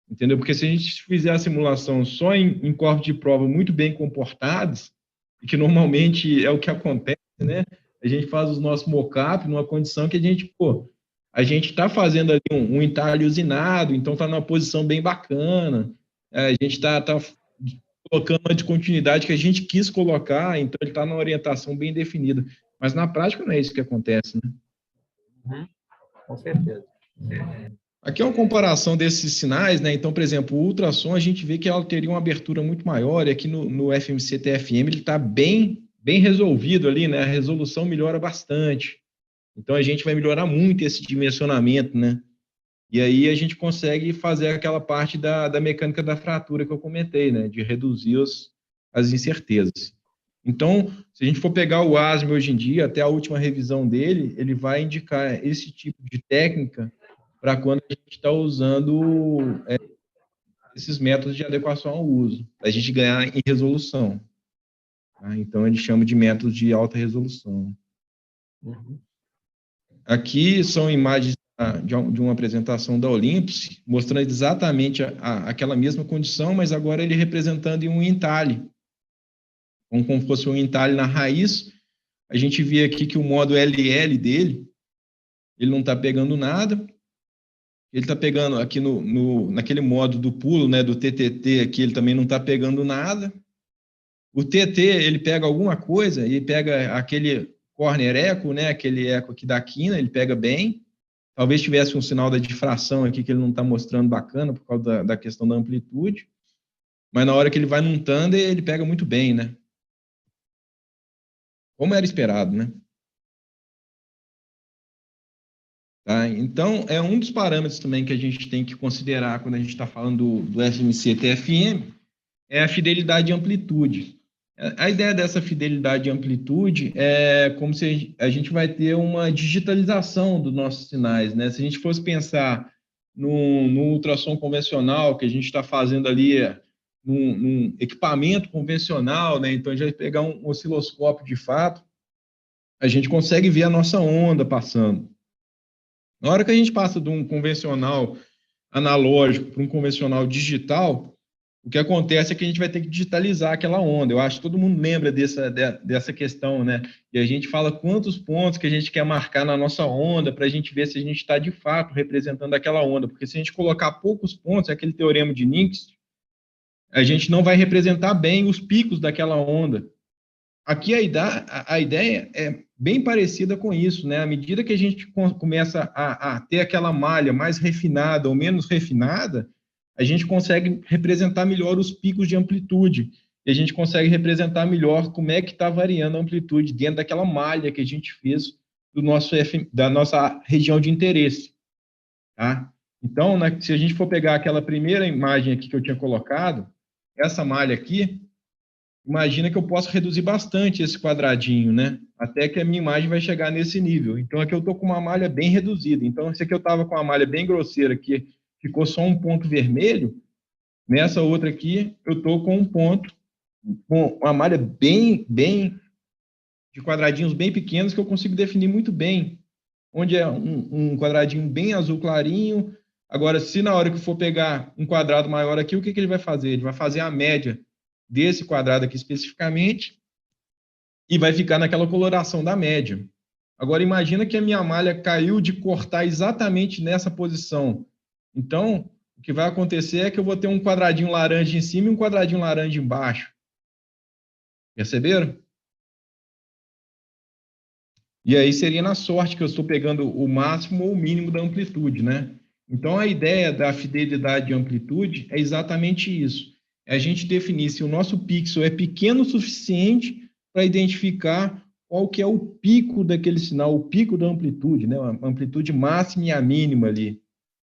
Entendeu? Porque se a gente fizer a simulação só em corpos de prova muito bem comportados, e que normalmente é o que acontece, né? A gente faz os nossos mock-up numa condição que a gente está fazendo ali um entalhe usinado, então está numa posição bem bacana, a gente está colocando uma descontinuidade que a gente quis colocar, então ele está numa orientação bem definida. Mas na prática não é isso que acontece, né? Com certeza. Aqui é uma comparação desses sinais, né? Então, por exemplo, o ultrassom, a gente vê que ela teria uma abertura muito maior, e aqui no FMC TFM ele está bem resolvido ali, né? A resolução melhora bastante. Então, a gente vai melhorar muito esse dimensionamento, né? E aí a gente consegue fazer aquela parte da mecânica da fratura que eu comentei, né? De reduzir as incertezas. Então, se a gente for pegar o ASME hoje em dia, até a última revisão dele, ele vai indicar esse tipo de técnica para quando a gente está usando esses métodos de adequação ao uso, para a gente ganhar em resolução. Tá? Então, eles chamam de métodos de alta resolução. Uhum. Aqui são imagens de uma apresentação da Olympus, mostrando exatamente aquela mesma condição, mas agora ele representando em um entalhe. Como se fosse um entalhe na raiz. A gente vê aqui que o modo LL dele, ele não está pegando nada. Ele está pegando aqui naquele modo do pulo, né, do TTT aqui, ele também não está pegando nada. O TT, ele pega alguma coisa, ele pega aquele corner echo, né, aquele eco aqui da quina, ele pega bem. Talvez tivesse um sinal da difração aqui que ele não está mostrando bacana por causa da questão da amplitude. Mas na hora que ele vai num thunder, ele pega muito bem, né? Como era esperado, né? Tá? Então, é um dos parâmetros também que a gente tem que considerar quando a gente está falando do FMC-TFM, é a fidelidade de amplitude. A ideia dessa fidelidade de amplitude é como se a gente vai ter uma digitalização dos nossos sinais, né? Se a gente fosse pensar no ultrassom convencional, que a gente está fazendo ali num equipamento convencional, né? Então, a gente vai pegar um osciloscópio de fato, a gente consegue ver a nossa onda passando. Na hora que a gente passa de um convencional analógico para um convencional digital, o que acontece é que a gente vai ter que digitalizar aquela onda. Eu acho que todo mundo lembra dessa questão, né? E a gente fala quantos pontos que a gente quer marcar na nossa onda para a gente ver se a gente está, de fato, representando aquela onda. Porque se a gente colocar poucos pontos, é aquele teorema de Nix, a gente não vai representar bem os picos daquela onda. Aqui a ideia é bem parecida com isso, né? À medida que a gente começa a ter aquela malha mais refinada ou menos refinada, a gente consegue representar melhor os picos de amplitude, e a gente consegue representar melhor como é que está variando a amplitude dentro daquela malha que a gente fez da nossa região de interesse. Tá? Então, se a gente for pegar aquela primeira imagem aqui que eu tinha colocado, essa malha aqui, imagina que eu posso reduzir bastante esse quadradinho, né? Até que a minha imagem vai chegar nesse nível. Então, aqui eu estou com uma malha bem reduzida. Então, se aqui eu estava com uma malha bem grosseira, que ficou só um ponto vermelho, nessa outra aqui, eu estou com um ponto, com uma malha bem de quadradinhos bem pequenos, que eu consigo definir muito bem. Onde é um quadradinho bem azul clarinho. Agora, se na hora que for pegar um quadrado maior aqui, o que ele vai fazer? Ele vai fazer a média desse quadrado aqui especificamente e vai ficar naquela coloração da média. Agora, imagina que a minha malha caiu de cortar exatamente nessa posição. Então, o que vai acontecer é que eu vou ter um quadradinho laranja em cima e um quadradinho laranja embaixo. Perceberam? E aí seria na sorte que eu estou pegando o máximo ou o mínimo da amplitude, né? Então, a ideia da fidelidade de amplitude é exatamente isso. É a gente definir se o nosso pixel é pequeno o suficiente para identificar qual que é o pico daquele sinal, o pico da amplitude, né? A amplitude máxima e a mínima ali.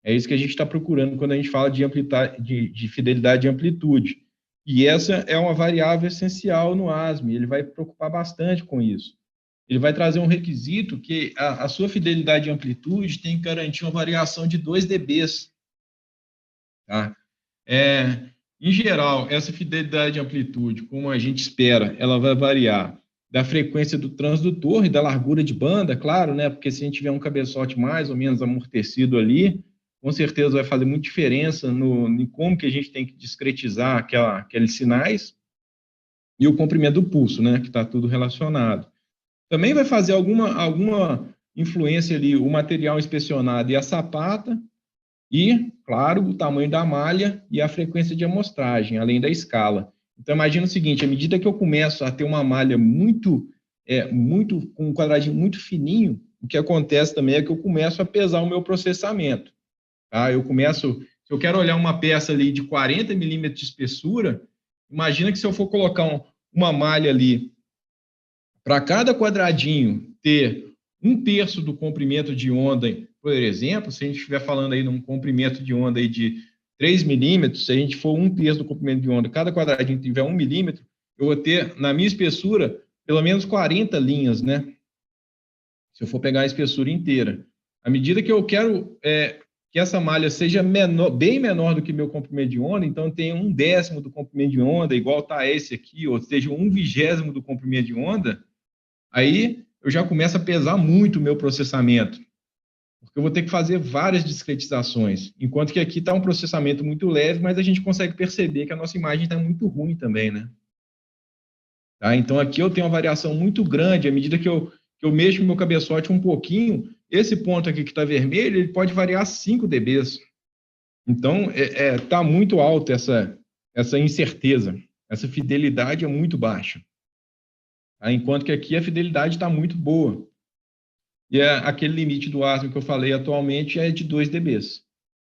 É isso que a gente está procurando quando a gente fala de fidelidade de amplitude. E essa é uma variável essencial no ASME, ele vai preocupar bastante com isso. Ele vai trazer um requisito que a sua fidelidade de amplitude tem que garantir uma variação de 2 dB. Tá? Em geral, essa fidelidade de amplitude, como a gente espera, ela vai variar da frequência do transdutor e da largura de banda, claro, né? Porque se a gente tiver um cabeçote mais ou menos amortecido ali, com certeza vai fazer muita diferença em como que a gente tem que discretizar aqueles sinais, e o comprimento do pulso, né? Que está tudo relacionado. Também vai fazer alguma influência ali o material inspecionado e a sapata, e, claro, o tamanho da malha e a frequência de amostragem, além da escala. Então, imagina o seguinte, à medida que eu começo a ter uma malha com um quadradinho muito fininho, o que acontece também é que eu começo a pesar o meu processamento. Tá? Se eu quero olhar uma peça ali de 40 milímetros de espessura, imagina que se eu for colocar uma malha ali, para cada quadradinho ter 1/3 do comprimento de onda, por exemplo, se a gente estiver falando aí num comprimento de onda aí de 3 milímetros, se a gente for 1/3 do comprimento de onda, cada quadradinho tiver 1 milímetro, eu vou ter, na minha espessura, pelo menos 40 linhas, né? Se eu for pegar a espessura inteira. À medida que eu quero que essa malha seja menor, bem menor do que meu comprimento de onda, então tem 1/10 do comprimento de onda, igual está esse aqui, ou seja, 1/20 do comprimento de onda, aí eu já começo a pesar muito o meu processamento, porque eu vou ter que fazer várias discretizações, enquanto que aqui está um processamento muito leve, mas a gente consegue perceber que a nossa imagem está muito ruim também, né? Tá? Então aqui eu tenho uma variação muito grande, à medida que eu mexo o meu cabeçote um pouquinho, esse ponto aqui que está vermelho, ele pode variar 5 dBs. Então, está muito alto essa incerteza, essa fidelidade é muito baixa. Tá? Enquanto que aqui a fidelidade está muito boa. E aquele limite do ASME que eu falei atualmente é de 2 dBs.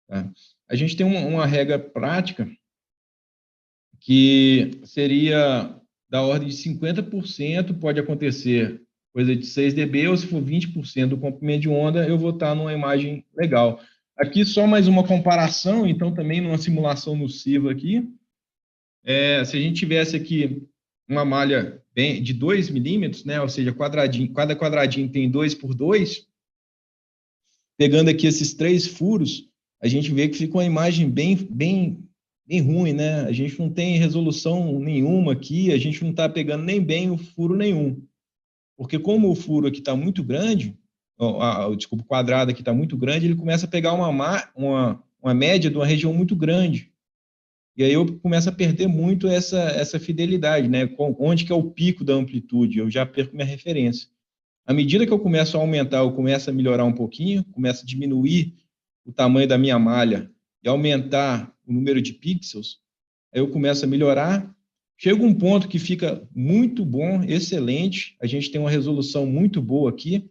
Tá? A gente tem uma regra prática que seria da ordem de 50%, pode acontecer coisa de 6 dB, ou se for 20% do comprimento de onda, eu vou estar numa imagem legal. Aqui só mais uma comparação, então também numa simulação nociva aqui. Se a gente tivesse aqui uma malha de 2 milímetros, né, ou seja, quadradinho, cada quadradinho tem 2 por 2, pegando aqui esses 3 furos, a gente vê que fica uma imagem bem ruim, né? A gente não tem resolução nenhuma aqui, a gente não está pegando nem bem o furo nenhum. Porque como o furo aqui está muito grande, desculpa, o quadrado aqui está muito grande, ele começa a pegar uma média de uma região muito grande. E aí eu começo a perder muito essa fidelidade, né? Onde que é o pico da amplitude? Eu já perco minha referência. À medida que eu começo a aumentar, eu começo a melhorar um pouquinho, começo a diminuir o tamanho da minha malha e aumentar o número de pixels, aí eu começo a melhorar. Chega um ponto que fica muito bom, excelente, a gente tem uma resolução muito boa aqui,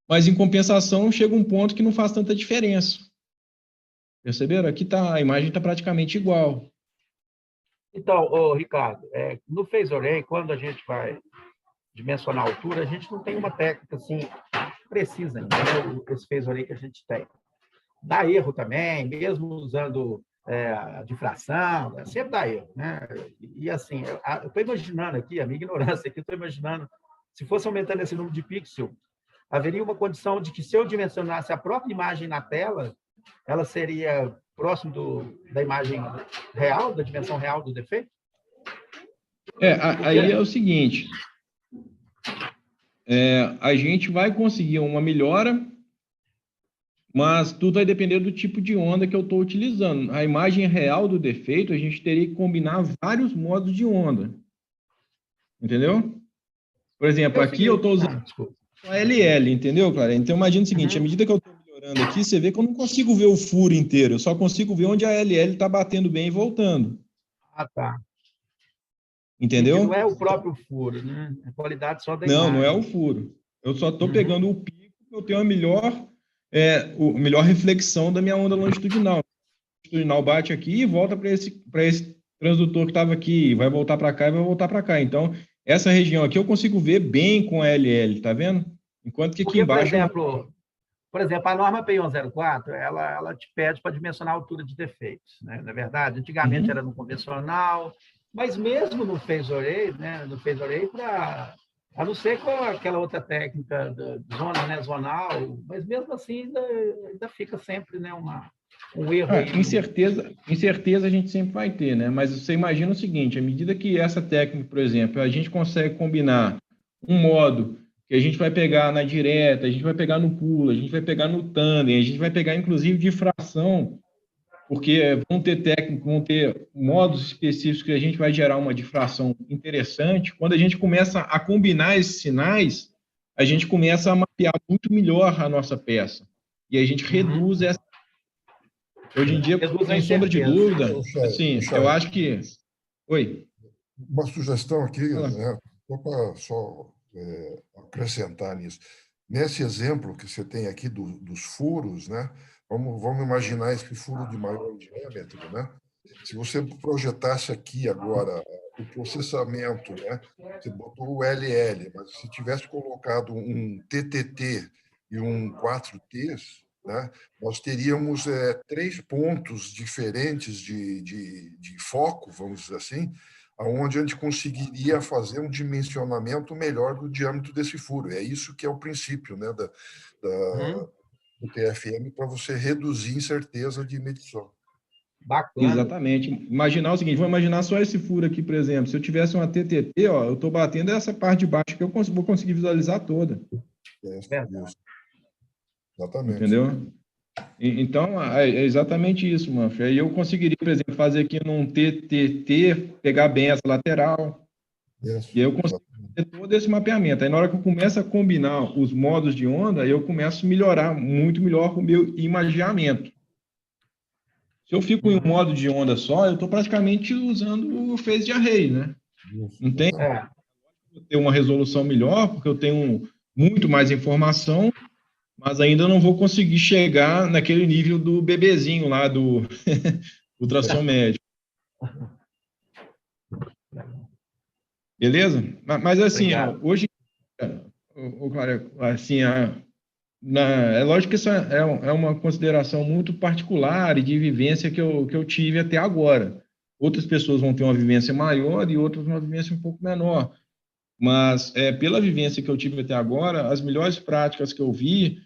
mas em compensação chega um ponto que não faz tanta diferença. Perceberam? Aqui a imagem está praticamente igual. Então, Ricardo, no phase array, quando a gente vai dimensionar a altura, a gente não tem uma técnica assim precisa, entendeu? Esse phase array que a gente tem. Dá erro também, mesmo usando a difração, sempre dá erro, né? E assim, eu estou imaginando aqui, a minha ignorância aqui, estou imaginando, se fosse aumentando esse número de pixels, haveria uma condição de que se eu dimensionasse a própria imagem na tela, ela seria próximo da imagem real, da dimensão real do defeito? Aí é o seguinte, a gente vai conseguir uma melhora, mas tudo vai depender do tipo de onda que eu estou utilizando. A imagem real do defeito, a gente teria que combinar vários modos de onda. Entendeu? Por exemplo, aqui eu estou usando a LL, entendeu, Clara? Então, imagina o seguinte, à medida que eu estou melhorando aqui, você vê que eu não consigo ver o furo inteiro, eu só consigo ver onde a LL está batendo bem e voltando. Ah, tá. Entendeu? Não é o próprio furo, né? A qualidade só da imagem. Não é o furo. Eu só estou pegando o pico, eu tenho a melhor reflexão da minha onda longitudinal. A longitudinal bate aqui e volta para esse transdutor que estava aqui, vai voltar para cá e vai voltar para cá. Então, essa região aqui eu consigo ver bem com a LL, tá vendo? Enquanto que aqui embaixo... Por exemplo, a norma P104, ela te pede para dimensionar a altura de defeitos, né? Na verdade, antigamente era no convencional, mas mesmo no phase array, né? No phase array, a não ser com aquela outra técnica de zona, né? Zonal, mas mesmo assim ainda fica sempre, né? Um erro. Incerteza a gente sempre vai ter, né? Mas você imagina o seguinte, à medida que essa técnica, por exemplo, a gente consegue combinar um modo que a gente vai pegar na direta, a gente vai pegar no pulo, a gente vai pegar no tandem, a gente vai pegar, inclusive, difração, porque vão ter modos específicos que a gente vai gerar uma difração interessante. Quando a gente começa a combinar esses sinais, a gente começa a mapear muito melhor a nossa peça. E a gente reduz essa... Hoje em dia, sem sombra de dúvida, assim, eu acho que... Oi? Uma sugestão aqui, né? Só acrescentar nisso. Nesse exemplo que você tem aqui dos furos, né? Vamos imaginar esse furo de maior diâmetro, né? Se você projetasse aqui agora o processamento, né? Você botou o LL, mas se tivesse colocado um TTT e um 4Ts, né? Nós teríamos 3 pontos diferentes de foco, vamos dizer assim, onde a gente conseguiria fazer um dimensionamento melhor do diâmetro desse furo. É isso que é o princípio, né, do TFM para você reduzir incerteza de medição. Bacana. Exatamente. Imaginar o seguinte, vou imaginar só esse furo aqui, por exemplo. Se eu tivesse uma TTP, ó, eu estou batendo essa parte de baixo que eu vou conseguir visualizar toda. Isso. Exatamente. Entendeu? Então, é exatamente isso, Manfred. Aí eu conseguiria, por exemplo, fazer aqui num TTT, pegar bem essa lateral, Isso. e aí eu consigo fazer todo esse mapeamento. Aí na hora que eu começo a combinar os modos de onda, eu começo a melhorar muito melhor o meu imaginamento. Se eu fico em um modo de onda só, eu estou praticamente usando o phase de array, né? Não tem ter uma resolução melhor, porque eu tenho muito mais informação, mas ainda não vou conseguir chegar naquele nível do bebezinho lá do ultrassom médio. Beleza? Mas assim, ó, hoje, Clara, assim, é lógico que isso é uma consideração muito particular e de vivência que eu tive até agora. Outras pessoas vão ter uma vivência maior e outras uma vivência um pouco menor. Mas, pela vivência que eu tive até agora, as melhores práticas que eu vi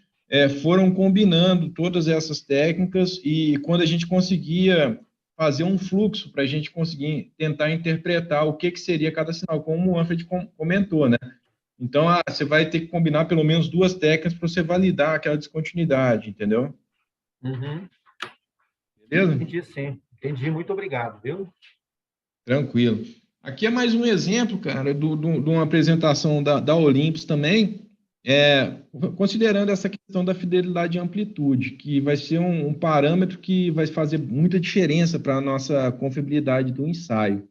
foram combinando todas essas técnicas e quando a gente conseguia fazer um fluxo para a gente conseguir tentar interpretar o que seria cada sinal, como o Manfred comentou, né? Então, você vai ter que combinar pelo menos 2 técnicas para você validar aquela descontinuidade, entendeu? Uhum. Beleza? Entendi, sim. Entendi. Muito obrigado, viu? Tranquilo. Aqui é mais um exemplo, cara, de uma apresentação da Olympus também, considerando essa questão da fidelidade e amplitude, que vai ser um parâmetro que vai fazer muita diferença para a nossa confiabilidade do ensaio.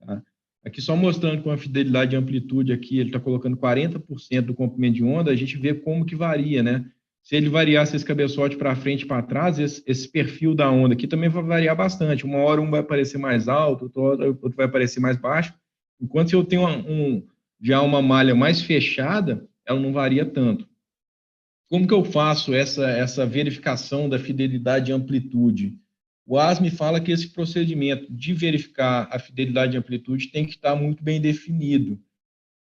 Tá? Aqui só mostrando com a fidelidade e amplitude aqui, ele está colocando 40% do comprimento de onda, a gente vê como que varia, né? Se ele variasse esse cabeçote para frente e para trás, esse perfil da onda aqui também vai variar bastante. Uma hora um vai aparecer mais alto, outra hora outro vai aparecer mais baixo. Enquanto se eu tenho já uma malha mais fechada, ela não varia tanto. Como que eu faço essa verificação da fidelidade e amplitude? O ASME fala que esse procedimento de verificar a fidelidade e amplitude tem que estar muito bem definido.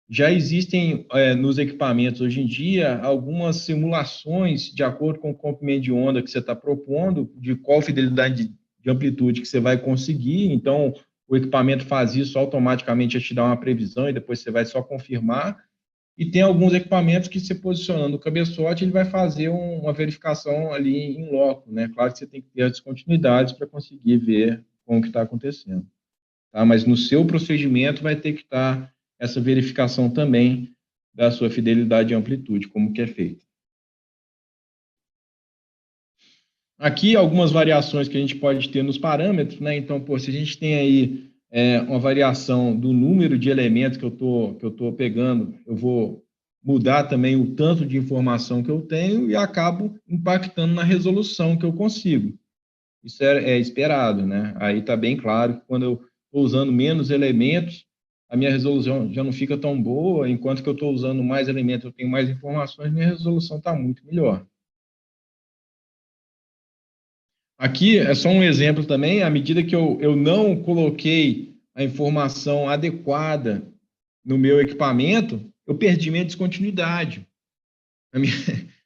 Já existem nos equipamentos hoje em dia algumas simulações de acordo com o comprimento de onda que você está propondo, de qual fidelidade de amplitude que você vai conseguir. Então, o equipamento faz isso automaticamente, a te dar uma previsão e depois você vai só confirmar. E tem alguns equipamentos que, se posicionando o cabeçote, ele vai fazer uma verificação ali em loco, né? Claro que você tem que ter as descontinuidades para conseguir ver como que está acontecendo. Tá? Mas no seu procedimento vai ter que estar essa verificação também da sua fidelidade e amplitude, como que é feito. Aqui, algumas variações que a gente pode ter nos parâmetros, né? Então, se a gente tem aí uma variação do número de elementos que eu tô pegando, eu vou mudar também o tanto de informação que eu tenho e acabo impactando na resolução que eu consigo. Isso é esperado, né? Aí está bem claro que quando eu estou usando menos elementos, a minha resolução já não fica tão boa, enquanto que eu estou usando mais elementos, eu tenho mais informações, minha resolução está muito melhor. Aqui é só um exemplo também, à medida que eu não coloquei a informação adequada no meu equipamento, eu perdi minha descontinuidade.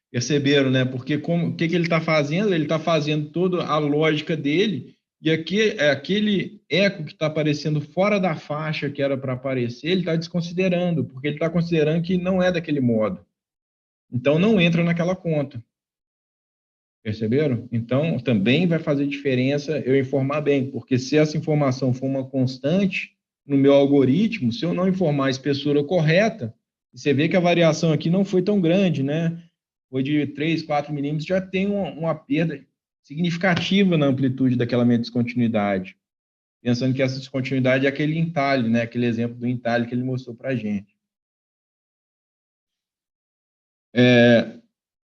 Perceberam, né? Porque o que ele está fazendo? Ele está fazendo toda a lógica dele e aquele eco que está aparecendo fora da faixa que era para aparecer, ele está desconsiderando, porque ele está considerando que não é daquele modo. Então, não entra naquela conta. Perceberam? Então, também vai fazer diferença eu informar bem, porque se essa informação for uma constante no meu algoritmo, se eu não informar a espessura correta, você vê que a variação aqui não foi tão grande, né? Foi de 3, 4 milímetros, já tem uma perda significativa na amplitude daquela minha descontinuidade. Pensando que essa descontinuidade é aquele entalhe, né? Aquele exemplo do entalhe que ele mostrou para a gente.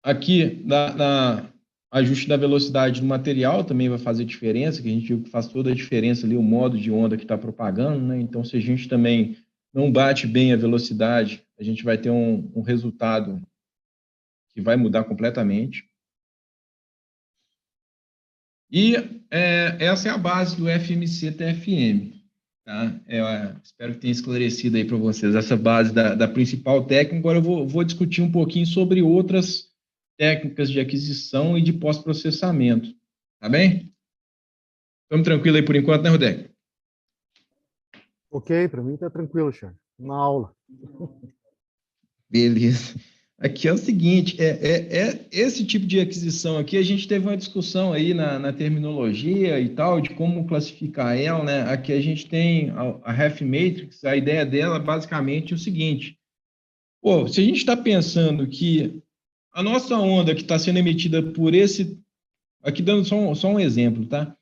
Aqui, na ajuste da velocidade do material também vai fazer diferença, que a gente viu que faz toda a diferença ali o modo de onda que está propagando, né? Então, se a gente também não bate bem a velocidade, a gente vai ter um resultado que vai mudar completamente. E essa é a base do FMC-TFM. Tá? Espero que tenha esclarecido aí para vocês essa base da principal técnica. Agora eu vou discutir um pouquinho sobre outras técnicas de aquisição e de pós-processamento. Tá bem? Estamos tranquilos aí por enquanto, né, Rodrigo? Ok, para mim está tranquilo, Charles. Na aula. Beleza. Aqui é o seguinte, esse tipo de aquisição aqui, a gente teve uma discussão aí na terminologia e tal, de como classificar ela, né? Aqui a gente tem a Ref Matrix, a ideia dela basicamente é o seguinte, pô, se a gente está pensando que a nossa onda que está sendo emitida por esse, aqui dando só um exemplo, tá?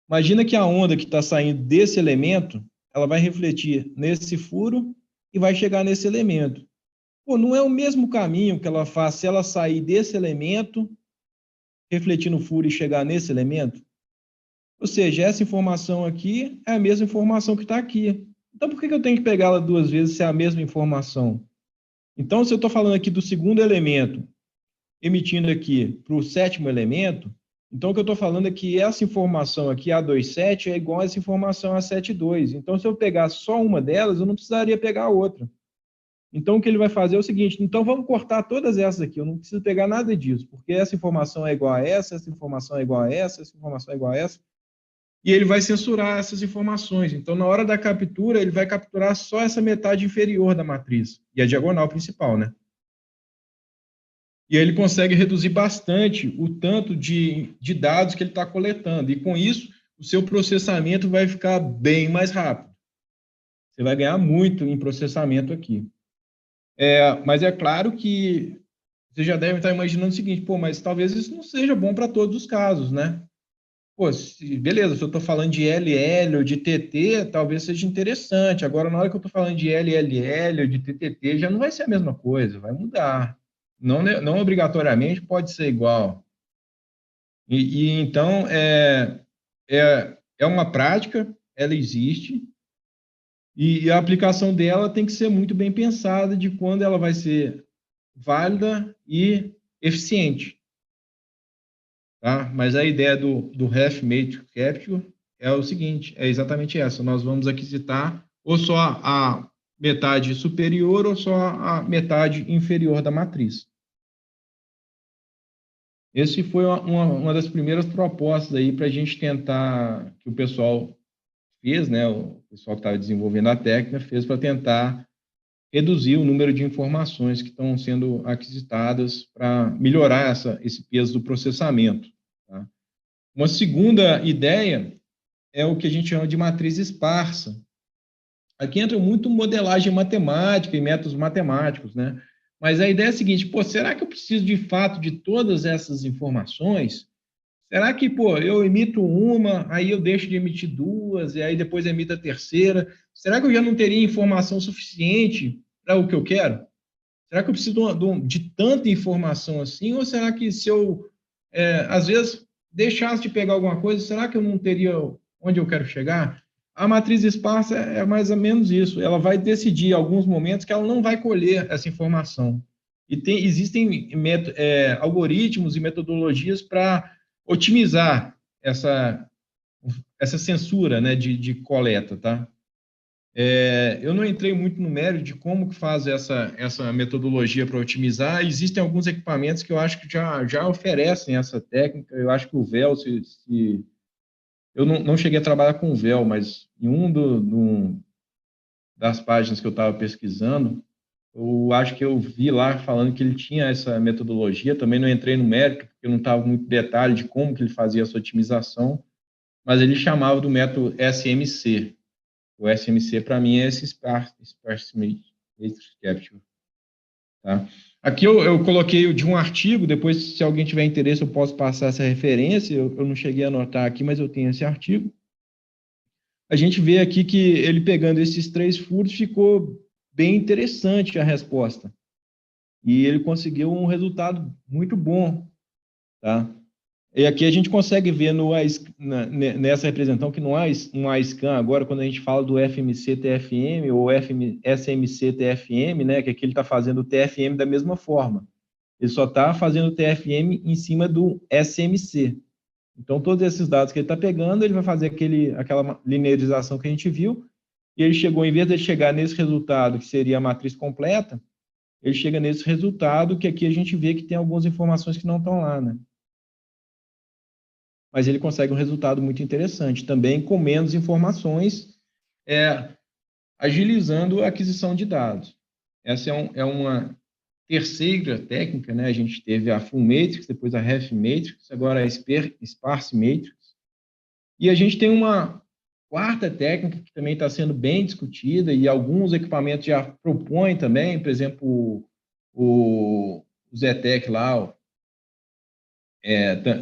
Imagina que a onda que está saindo desse elemento, ela vai refletir nesse furo e vai chegar nesse elemento. Pô, não é o mesmo caminho que ela faz se ela sair desse elemento, refletir no furo e chegar nesse elemento? Ou seja, essa informação aqui é a mesma informação que está aqui. Então, por que eu tenho que pegá-la duas vezes se é a mesma informação? Então, se eu estou falando aqui do segundo elemento, emitindo aqui para o sétimo elemento, então o que eu estou falando é que essa informação aqui, A27, é igual a essa informação A72. Então, se eu pegar só uma delas, eu não precisaria pegar a outra. Então, o que ele vai fazer é o seguinte, então vamos cortar todas essas aqui, eu não preciso pegar nada disso, porque essa informação é igual a essa informação é igual a essa informação é igual a essa, e ele vai censurar essas informações. Então, na hora da captura, ele vai capturar só essa metade inferior da matriz, e a diagonal principal, né? E aí ele consegue reduzir bastante o tanto de dados que ele está coletando, e com isso, o seu processamento vai ficar bem mais rápido. Você vai ganhar muito em processamento aqui. Mas é claro que você já deve estar imaginando o seguinte, pô, mas talvez isso não seja bom para todos os casos, né? Pô, beleza, se eu estou falando de LL ou de TT, talvez seja interessante. Agora, na hora que eu estou falando de LLL ou de TTT, já não vai ser a mesma coisa, vai mudar. Não obrigatoriamente pode ser igual. Então, é uma prática, ela existe, e a aplicação dela tem que ser muito bem pensada de quando ela vai ser válida e eficiente. Tá? Mas a ideia do Ref Matrix Capture é o seguinte, é exatamente essa. Nós vamos aquisitar ou só a metade superior ou só a metade inferior da matriz. Esse foi uma das primeiras propostas aí para a gente tentar, que o pessoal fez, né? O pessoal que estava desenvolvendo a técnica fez para tentar reduzir o número de informações que estão sendo aquisitadas para melhorar esse peso do processamento. Tá? Uma segunda ideia é o que a gente chama de matriz esparsa. Aqui entra muito modelagem matemática e métodos matemáticos, né? Mas a ideia é a seguinte, pô, será que eu preciso de fato de todas essas informações? Será que, pô, eu emito uma, aí eu deixo de emitir duas, e aí depois emito a terceira? Será que eu já não teria informação suficiente para o que eu quero? Será que eu preciso de tanta informação assim? Ou será que se eu, às vezes, deixasse de pegar alguma coisa, será que eu não teria onde eu quero chegar? A matriz esparsa é mais ou menos isso. Ela vai decidir em alguns momentos que ela não vai colher essa informação. E existem algoritmos e metodologias para otimizar essa censura, né, de coleta, tá? Eu não entrei muito no mérito de como que faz essa metodologia para otimizar. Existem alguns equipamentos que eu acho que já oferecem essa técnica. Eu acho que o VEL, eu não cheguei a trabalhar com o VEL, mas em das páginas que eu estava pesquisando, eu acho que eu vi lá falando que ele tinha essa metodologia. Também não entrei no mérito, porque eu não estava muito detalhe de como que ele fazia essa otimização, mas ele chamava do método SMC. O SMC, para mim, é esse Sparse Matrix Capture. Tá? Aqui eu coloquei de um artigo, depois, se alguém tiver interesse, eu posso passar essa referência. Eu não cheguei a anotar aqui, mas eu tenho esse artigo. A gente vê aqui que ele pegando esses 3 furos, ficou bem interessante a resposta. E ele conseguiu um resultado muito bom. Tá? E aqui a gente consegue ver nessa representação que não há um iScan agora, quando a gente fala do FMC-TFM ou SMC-TFM, né, que aqui ele está fazendo o TFM da mesma forma. Ele só está fazendo o TFM em cima do SMC. Então, todos esses dados que ele está pegando, ele vai fazer aquela linearização que a gente viu, e ele chegou, em vez de chegar nesse resultado, que seria a matriz completa, ele chega nesse resultado, que aqui a gente vê que tem algumas informações que não estão lá, né? Mas ele consegue um resultado muito interessante, também com menos informações, agilizando a aquisição de dados. Essa é uma terceira técnica, né? A gente teve a Full Matrix, depois a Half Matrix, agora a Sparse Matrix. E a gente tem uma quarta técnica que também está sendo bem discutida e alguns equipamentos já propõem também, por exemplo, o Zetec lá,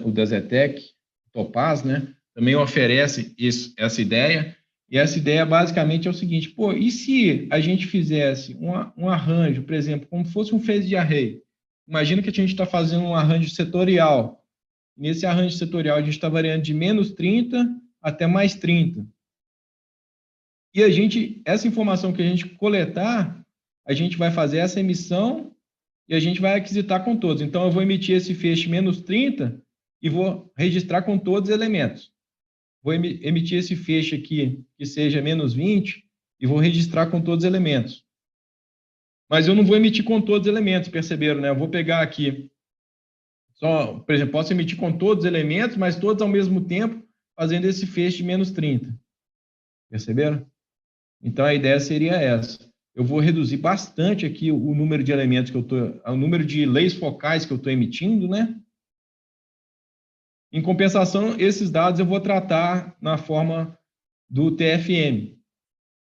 o da Zetec, Topaz, né? Também oferece essa ideia. E essa ideia basicamente é o seguinte: pô, e se a gente fizesse um arranjo, por exemplo, como fosse um phase de array? Imagina que a gente está fazendo um arranjo setorial. Nesse arranjo setorial, a gente está variando de menos 30 até mais 30. E essa informação que a gente coletar, a gente vai fazer essa emissão e a gente vai aquisitar com todos. Então, eu vou emitir esse feixe menos 30 e vou registrar com todos os elementos. Vou emitir esse feixe aqui, que seja menos 20, e vou registrar com todos os elementos. Mas eu não vou emitir com todos os elementos, perceberam, né? Eu vou pegar aqui, por exemplo, posso emitir com todos os elementos, mas todos ao mesmo tempo, fazendo esse feixe de menos 30. Perceberam? Então, a ideia seria essa. Eu vou reduzir bastante aqui o número de elementos o número de leis focais que eu estou emitindo, né? Em compensação, esses dados eu vou tratar na forma do TFM.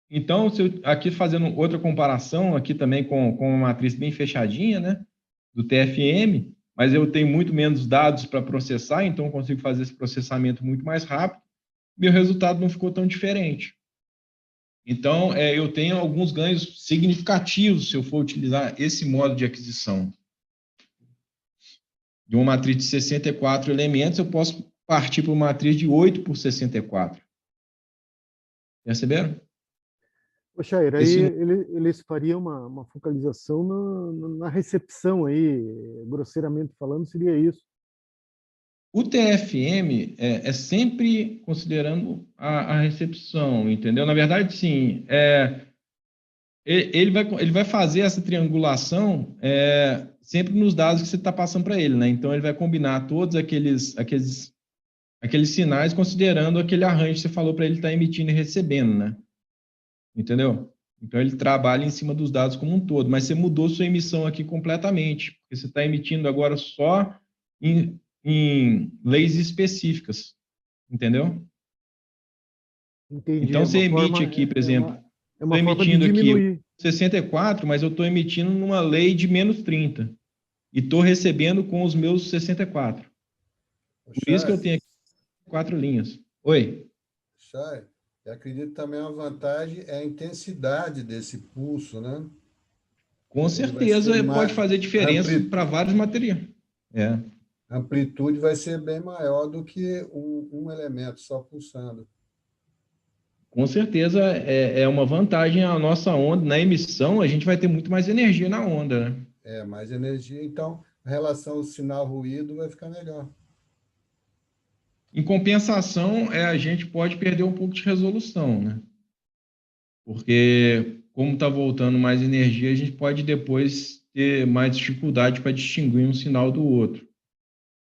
Então, aqui fazendo outra comparação, aqui também com uma matriz bem fechadinha, né? Do TFM, mas eu tenho muito menos dados para processar, então eu consigo fazer esse processamento muito mais rápido. Meu resultado não ficou tão diferente. Então, eu tenho alguns ganhos significativos se eu for utilizar esse modo de aquisição. De uma matriz de 64 elementos, eu posso partir para uma matriz de 8 por 64. Perceberam? Ô, Chair, aí eles fariam uma focalização na recepção aí, grosseiramente falando, seria isso. O TFM é sempre considerando a recepção, entendeu? Na verdade, sim. Ele vai fazer essa triangulação sempre nos dados que você está passando para ele, né? Então, ele vai combinar todos aqueles sinais, considerando aquele arranjo que você falou para ele estar emitindo e recebendo, né? Entendeu? Então, ele trabalha em cima dos dados como um todo, mas você mudou sua emissão aqui completamente, porque você está emitindo agora só em leis específicas, entendeu? Entendi. Então, você emite aqui, por exemplo, uma estou forma de emitindo diminuir. aqui 64, mas eu estou emitindo numa lei de menos 30. E estou recebendo com os meus 64. Por isso que eu tenho aqui 4 linhas. Oi? Chay, eu acredito também uma vantagem é a intensidade desse pulso, né? Com certeza pode fazer diferença para vários materiais. A amplitude vai ser bem maior do que um elemento só pulsando. Com certeza é uma vantagem a nossa onda. Na emissão, a gente vai ter muito mais energia na onda, né? Mais energia. Então, a relação sinal-ruído vai ficar melhor. Em compensação, a gente pode perder um pouco de resolução, né? Porque, como está voltando mais energia, a gente pode depois ter mais dificuldade para distinguir um sinal do outro.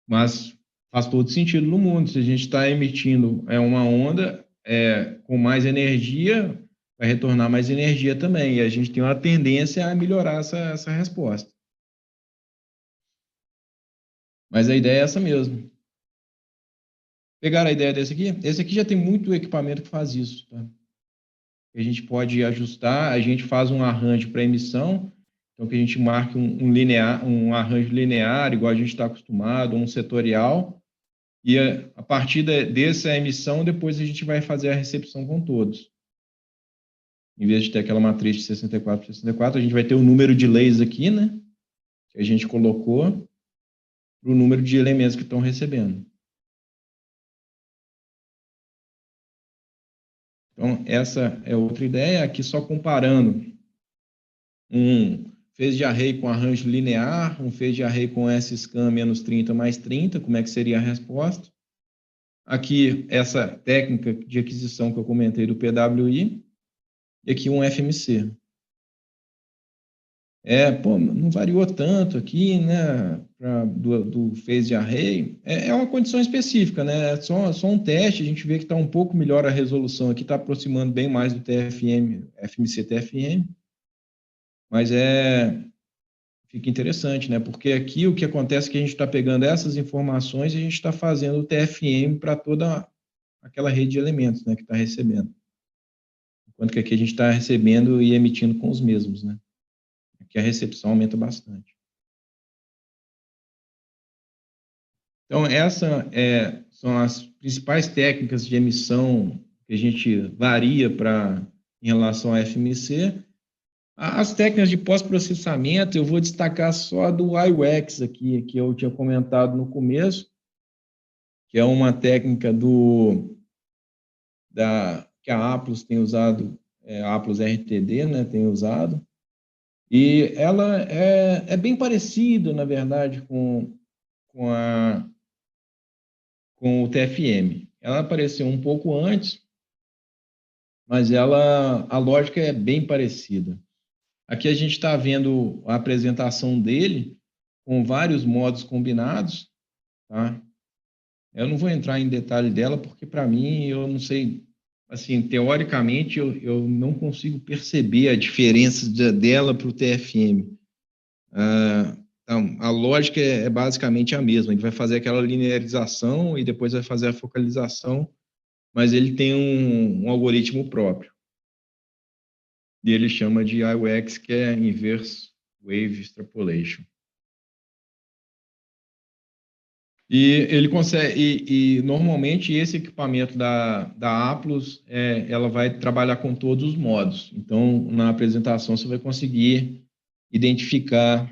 Mas faz todo sentido no mundo. Se a gente está emitindo uma onda com mais energia, vai retornar mais energia também. E a gente tem uma tendência a melhorar essa resposta. Mas a ideia é essa mesmo. Pegaram a ideia desse aqui? Esse aqui já tem muito equipamento que faz isso, tá? A gente pode ajustar, a gente faz um arranjo para emissão, então que a gente marque um arranjo linear, igual a gente está acostumado, um setorial, e a partir dessa emissão, depois a gente vai fazer a recepção com todos. Em vez de ter aquela matriz de 64 por 64, a gente vai ter o número de leis aqui, né? Que a gente colocou para o número de elementos que estão recebendo. Então, essa é outra ideia. Aqui só comparando um phase de array com arranjo linear, um phase de array com S-scan menos 30 mais 30, como é que seria a resposta? Aqui, essa técnica de aquisição que eu comentei do PWI, e aqui um FMC. Pô, não variou tanto aqui, né, do phase array. É uma condição específica, né, é só um teste, a gente vê que está um pouco melhor a resolução aqui, está aproximando bem mais do TFM, FMC TFM, mas fica interessante, né, porque aqui o que acontece é que a gente está pegando essas informações e a gente está fazendo o TFM para toda aquela rede de elementos, né, que está recebendo. Enquanto que aqui a gente está recebendo e emitindo com os mesmos, né. Aqui a recepção aumenta bastante. Então, são as principais técnicas de emissão que a gente varia em relação à FMC. As técnicas de pós-processamento, eu vou destacar só a do IUX aqui, que eu tinha comentado no começo, que é uma técnica que a Aplus tem usado, a Aplus RTD, né, tem usado, e ela é bem parecida, na verdade, com o TFM. Ela apareceu um pouco antes, mas a lógica é bem parecida. Aqui a gente está vendo a apresentação dele com vários modos combinados, tá? Eu não vou entrar em detalhe dela, porque para mim, eu não sei, assim, teoricamente, eu não consigo perceber a diferença dela para o TFM. Então, a lógica é basicamente a mesma. Ele vai fazer aquela linearização e depois vai fazer a focalização, mas ele tem um algoritmo próprio. E ele chama de IWX, que é Inverse Wave Extrapolation. E ele consegue, e normalmente esse equipamento da Aplus, ela vai trabalhar com todos os modos. Então, na apresentação, você vai conseguir identificar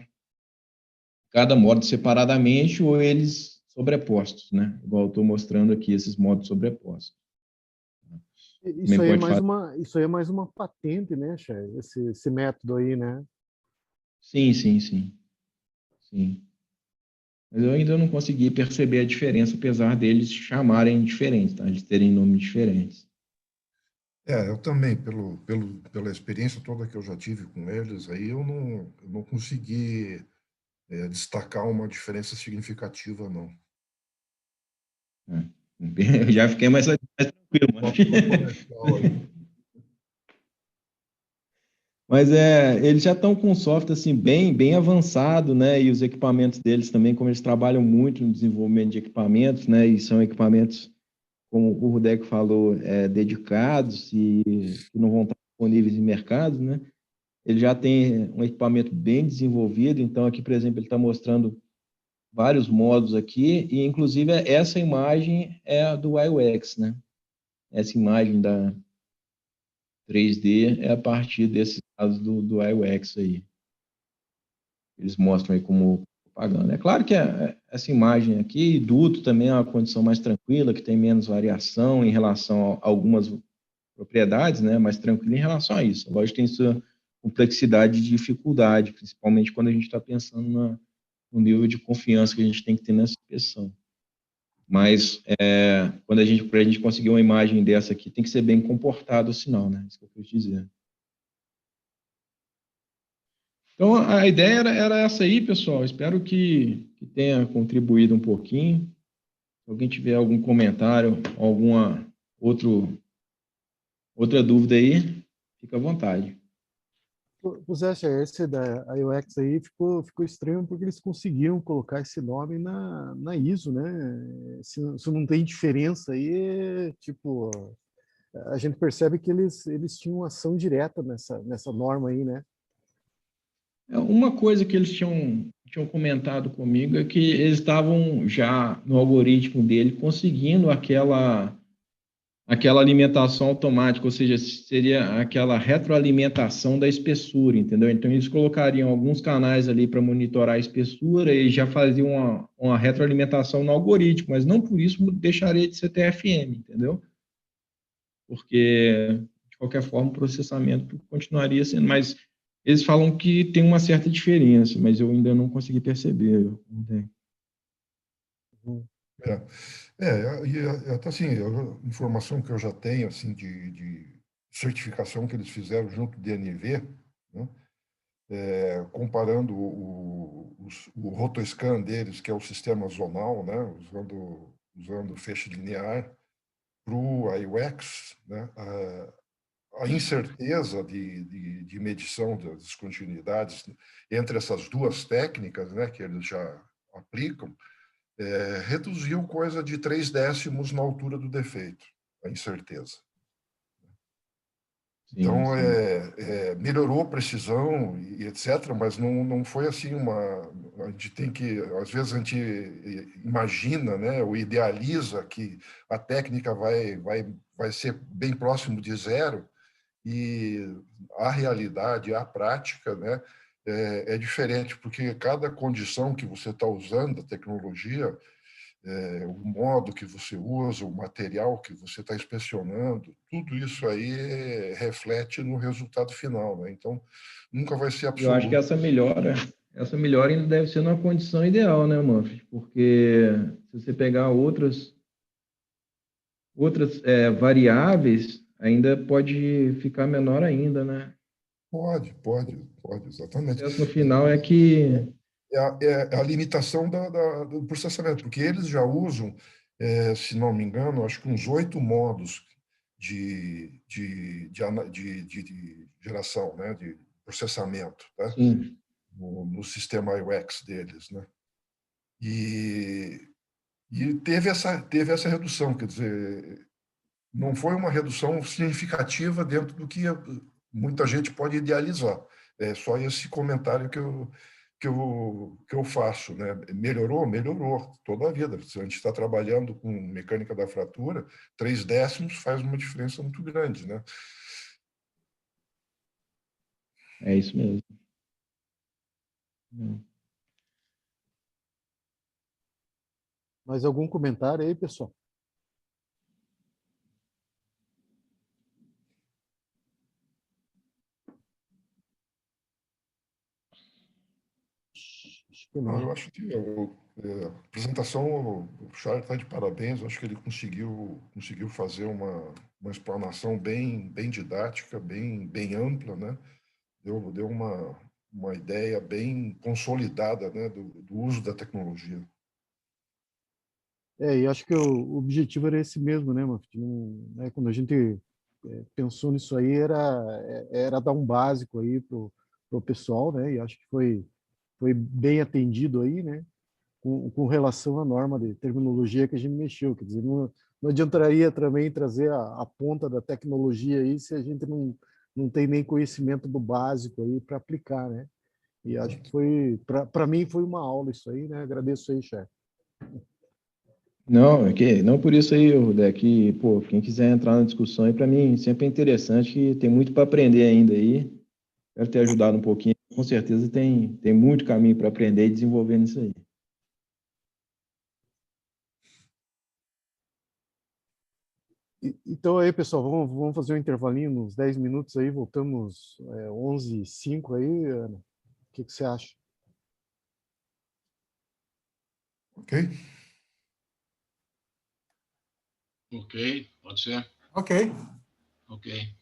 cada modo separadamente ou eles sobrepostos, né? Igual eu estou mostrando aqui, esses modos sobrepostos. Isso aí é mais uma patente, né, Chay? Esse método aí, né? Sim. Mas eu ainda não consegui perceber a diferença, apesar deles chamarem diferentes, tá? Eles terem nomes diferentes. Eu também, pela experiência toda que eu já tive com eles, aí eu não consegui destacar uma diferença significativa, não. Eu já fiquei mais tranquilo, mas eles já estão com um software assim, bem avançado, né? E os equipamentos deles também, como eles trabalham muito no desenvolvimento de equipamentos, né? E são equipamentos, como o Rudek falou, dedicados e que não vão estar disponíveis em mercado, né? Ele já tem um equipamento bem desenvolvido, então aqui, por exemplo, ele está mostrando vários modos aqui, e inclusive essa imagem é a do IUX, né? Essa imagem da 3D é a partir desses dados do IUX aí. Eles mostram aí como propaganda. É claro que essa imagem aqui, duto também é uma condição mais tranquila, que tem menos variação em relação a algumas propriedades, né? Mais tranquila em relação a isso. Lógico que tem sua complexidade e dificuldade, principalmente quando a gente está pensando no nível de confiança que a gente tem que ter nessa inspeção. Mas para a gente conseguir uma imagem dessa aqui, tem que ser bem comportado o sinal, né? Isso que eu quis dizer. Então, a ideia era essa aí, pessoal. Espero que tenha contribuído um pouquinho. Se alguém tiver algum comentário, alguma outra dúvida aí, fica à vontade. Pois esse da IUX aí ficou estranho porque eles conseguiram colocar esse nome na ISO, né? Se não tem diferença aí, tipo, a gente percebe que eles tinham ação direta nessa norma aí, né? Uma coisa que eles tinham comentado comigo é que eles estavam já no algoritmo dele conseguindo aquela alimentação automática, ou seja, seria aquela retroalimentação da espessura, entendeu? Então, eles colocariam alguns canais ali para monitorar a espessura e já faziam uma retroalimentação no algoritmo, mas não por isso deixaria de ser TFM, entendeu? Porque, de qualquer forma, o processamento continuaria sendo, mas eles falam que tem uma certa diferença, mas eu ainda não consegui perceber. Até assim, informação que eu já tenho assim de certificação que eles fizeram junto do DNV, né? comparando o rotoscan deles, que é o sistema zonal, né, usando feixe linear, para o iWAX, né, a incerteza de medição das descontinuidades entre essas duas técnicas, né, que eles já aplicam, reduziu coisa de 3/10 na altura do defeito, a incerteza. Então, melhorou a precisão e etc., mas não foi assim a gente tem que, às vezes a gente imagina, né, ou idealiza que a técnica vai ser bem próximo de zero, e a realidade, a prática, né, é diferente, porque cada condição que você está usando, a tecnologia, o modo que você usa, o material que você está inspecionando, tudo isso aí reflete no resultado final, né? Então, nunca vai ser Eu acho que absoluto. essa melhora ainda deve ser numa condição ideal, né, Manfred? Porque se você pegar outras variáveis, ainda pode ficar menor ainda, né? Pode, O exatamente. sucesso no final é que... É a limitação do processamento, porque eles já usam, se não me engano, acho que uns 8 modos de geração, né, de processamento, tá? Sim. No sistema iWAX deles, né? E teve essa redução, quer dizer, não foi uma redução significativa dentro do que muita gente pode idealizar. É só esse comentário que eu faço, né? Melhorou toda a vida. Se a gente está trabalhando com mecânica da fratura, 3/10 faz uma diferença muito grande, né? É isso mesmo. Mais algum comentário aí, pessoal? Acho que Eu não. acho que a apresentação, o Charles está de parabéns. Eu acho que ele conseguiu fazer uma explanação bem didática, bem ampla, né? Deu uma ideia bem consolidada, né, do uso da tecnologia. E acho que o objetivo era esse mesmo, né, Manfred? Né, quando a gente pensou nisso aí, era dar um básico aí pro pessoal, né? E acho que foi bem atendido aí, né? Com relação à norma de terminologia que a gente mexeu. Quer dizer, não adiantaria também trazer a ponta da tecnologia aí se a gente não tem nem conhecimento do básico aí para aplicar, né? E acho que para mim foi uma aula isso aí, né? Agradeço aí, chefe. Não, não por isso aí, Rudé, que, pô, quem quiser entrar na discussão aí, para mim sempre é interessante, que tem muito para aprender ainda aí. Quero ter ajudado um pouquinho. Com certeza tem muito caminho para aprender e desenvolver nisso aí. Então aí, pessoal, vamos fazer um intervalinho, uns 10 minutos aí, voltamos 11h05 aí, Ana. O que você acha? Ok? Ok, pode ser. Ok. Ok.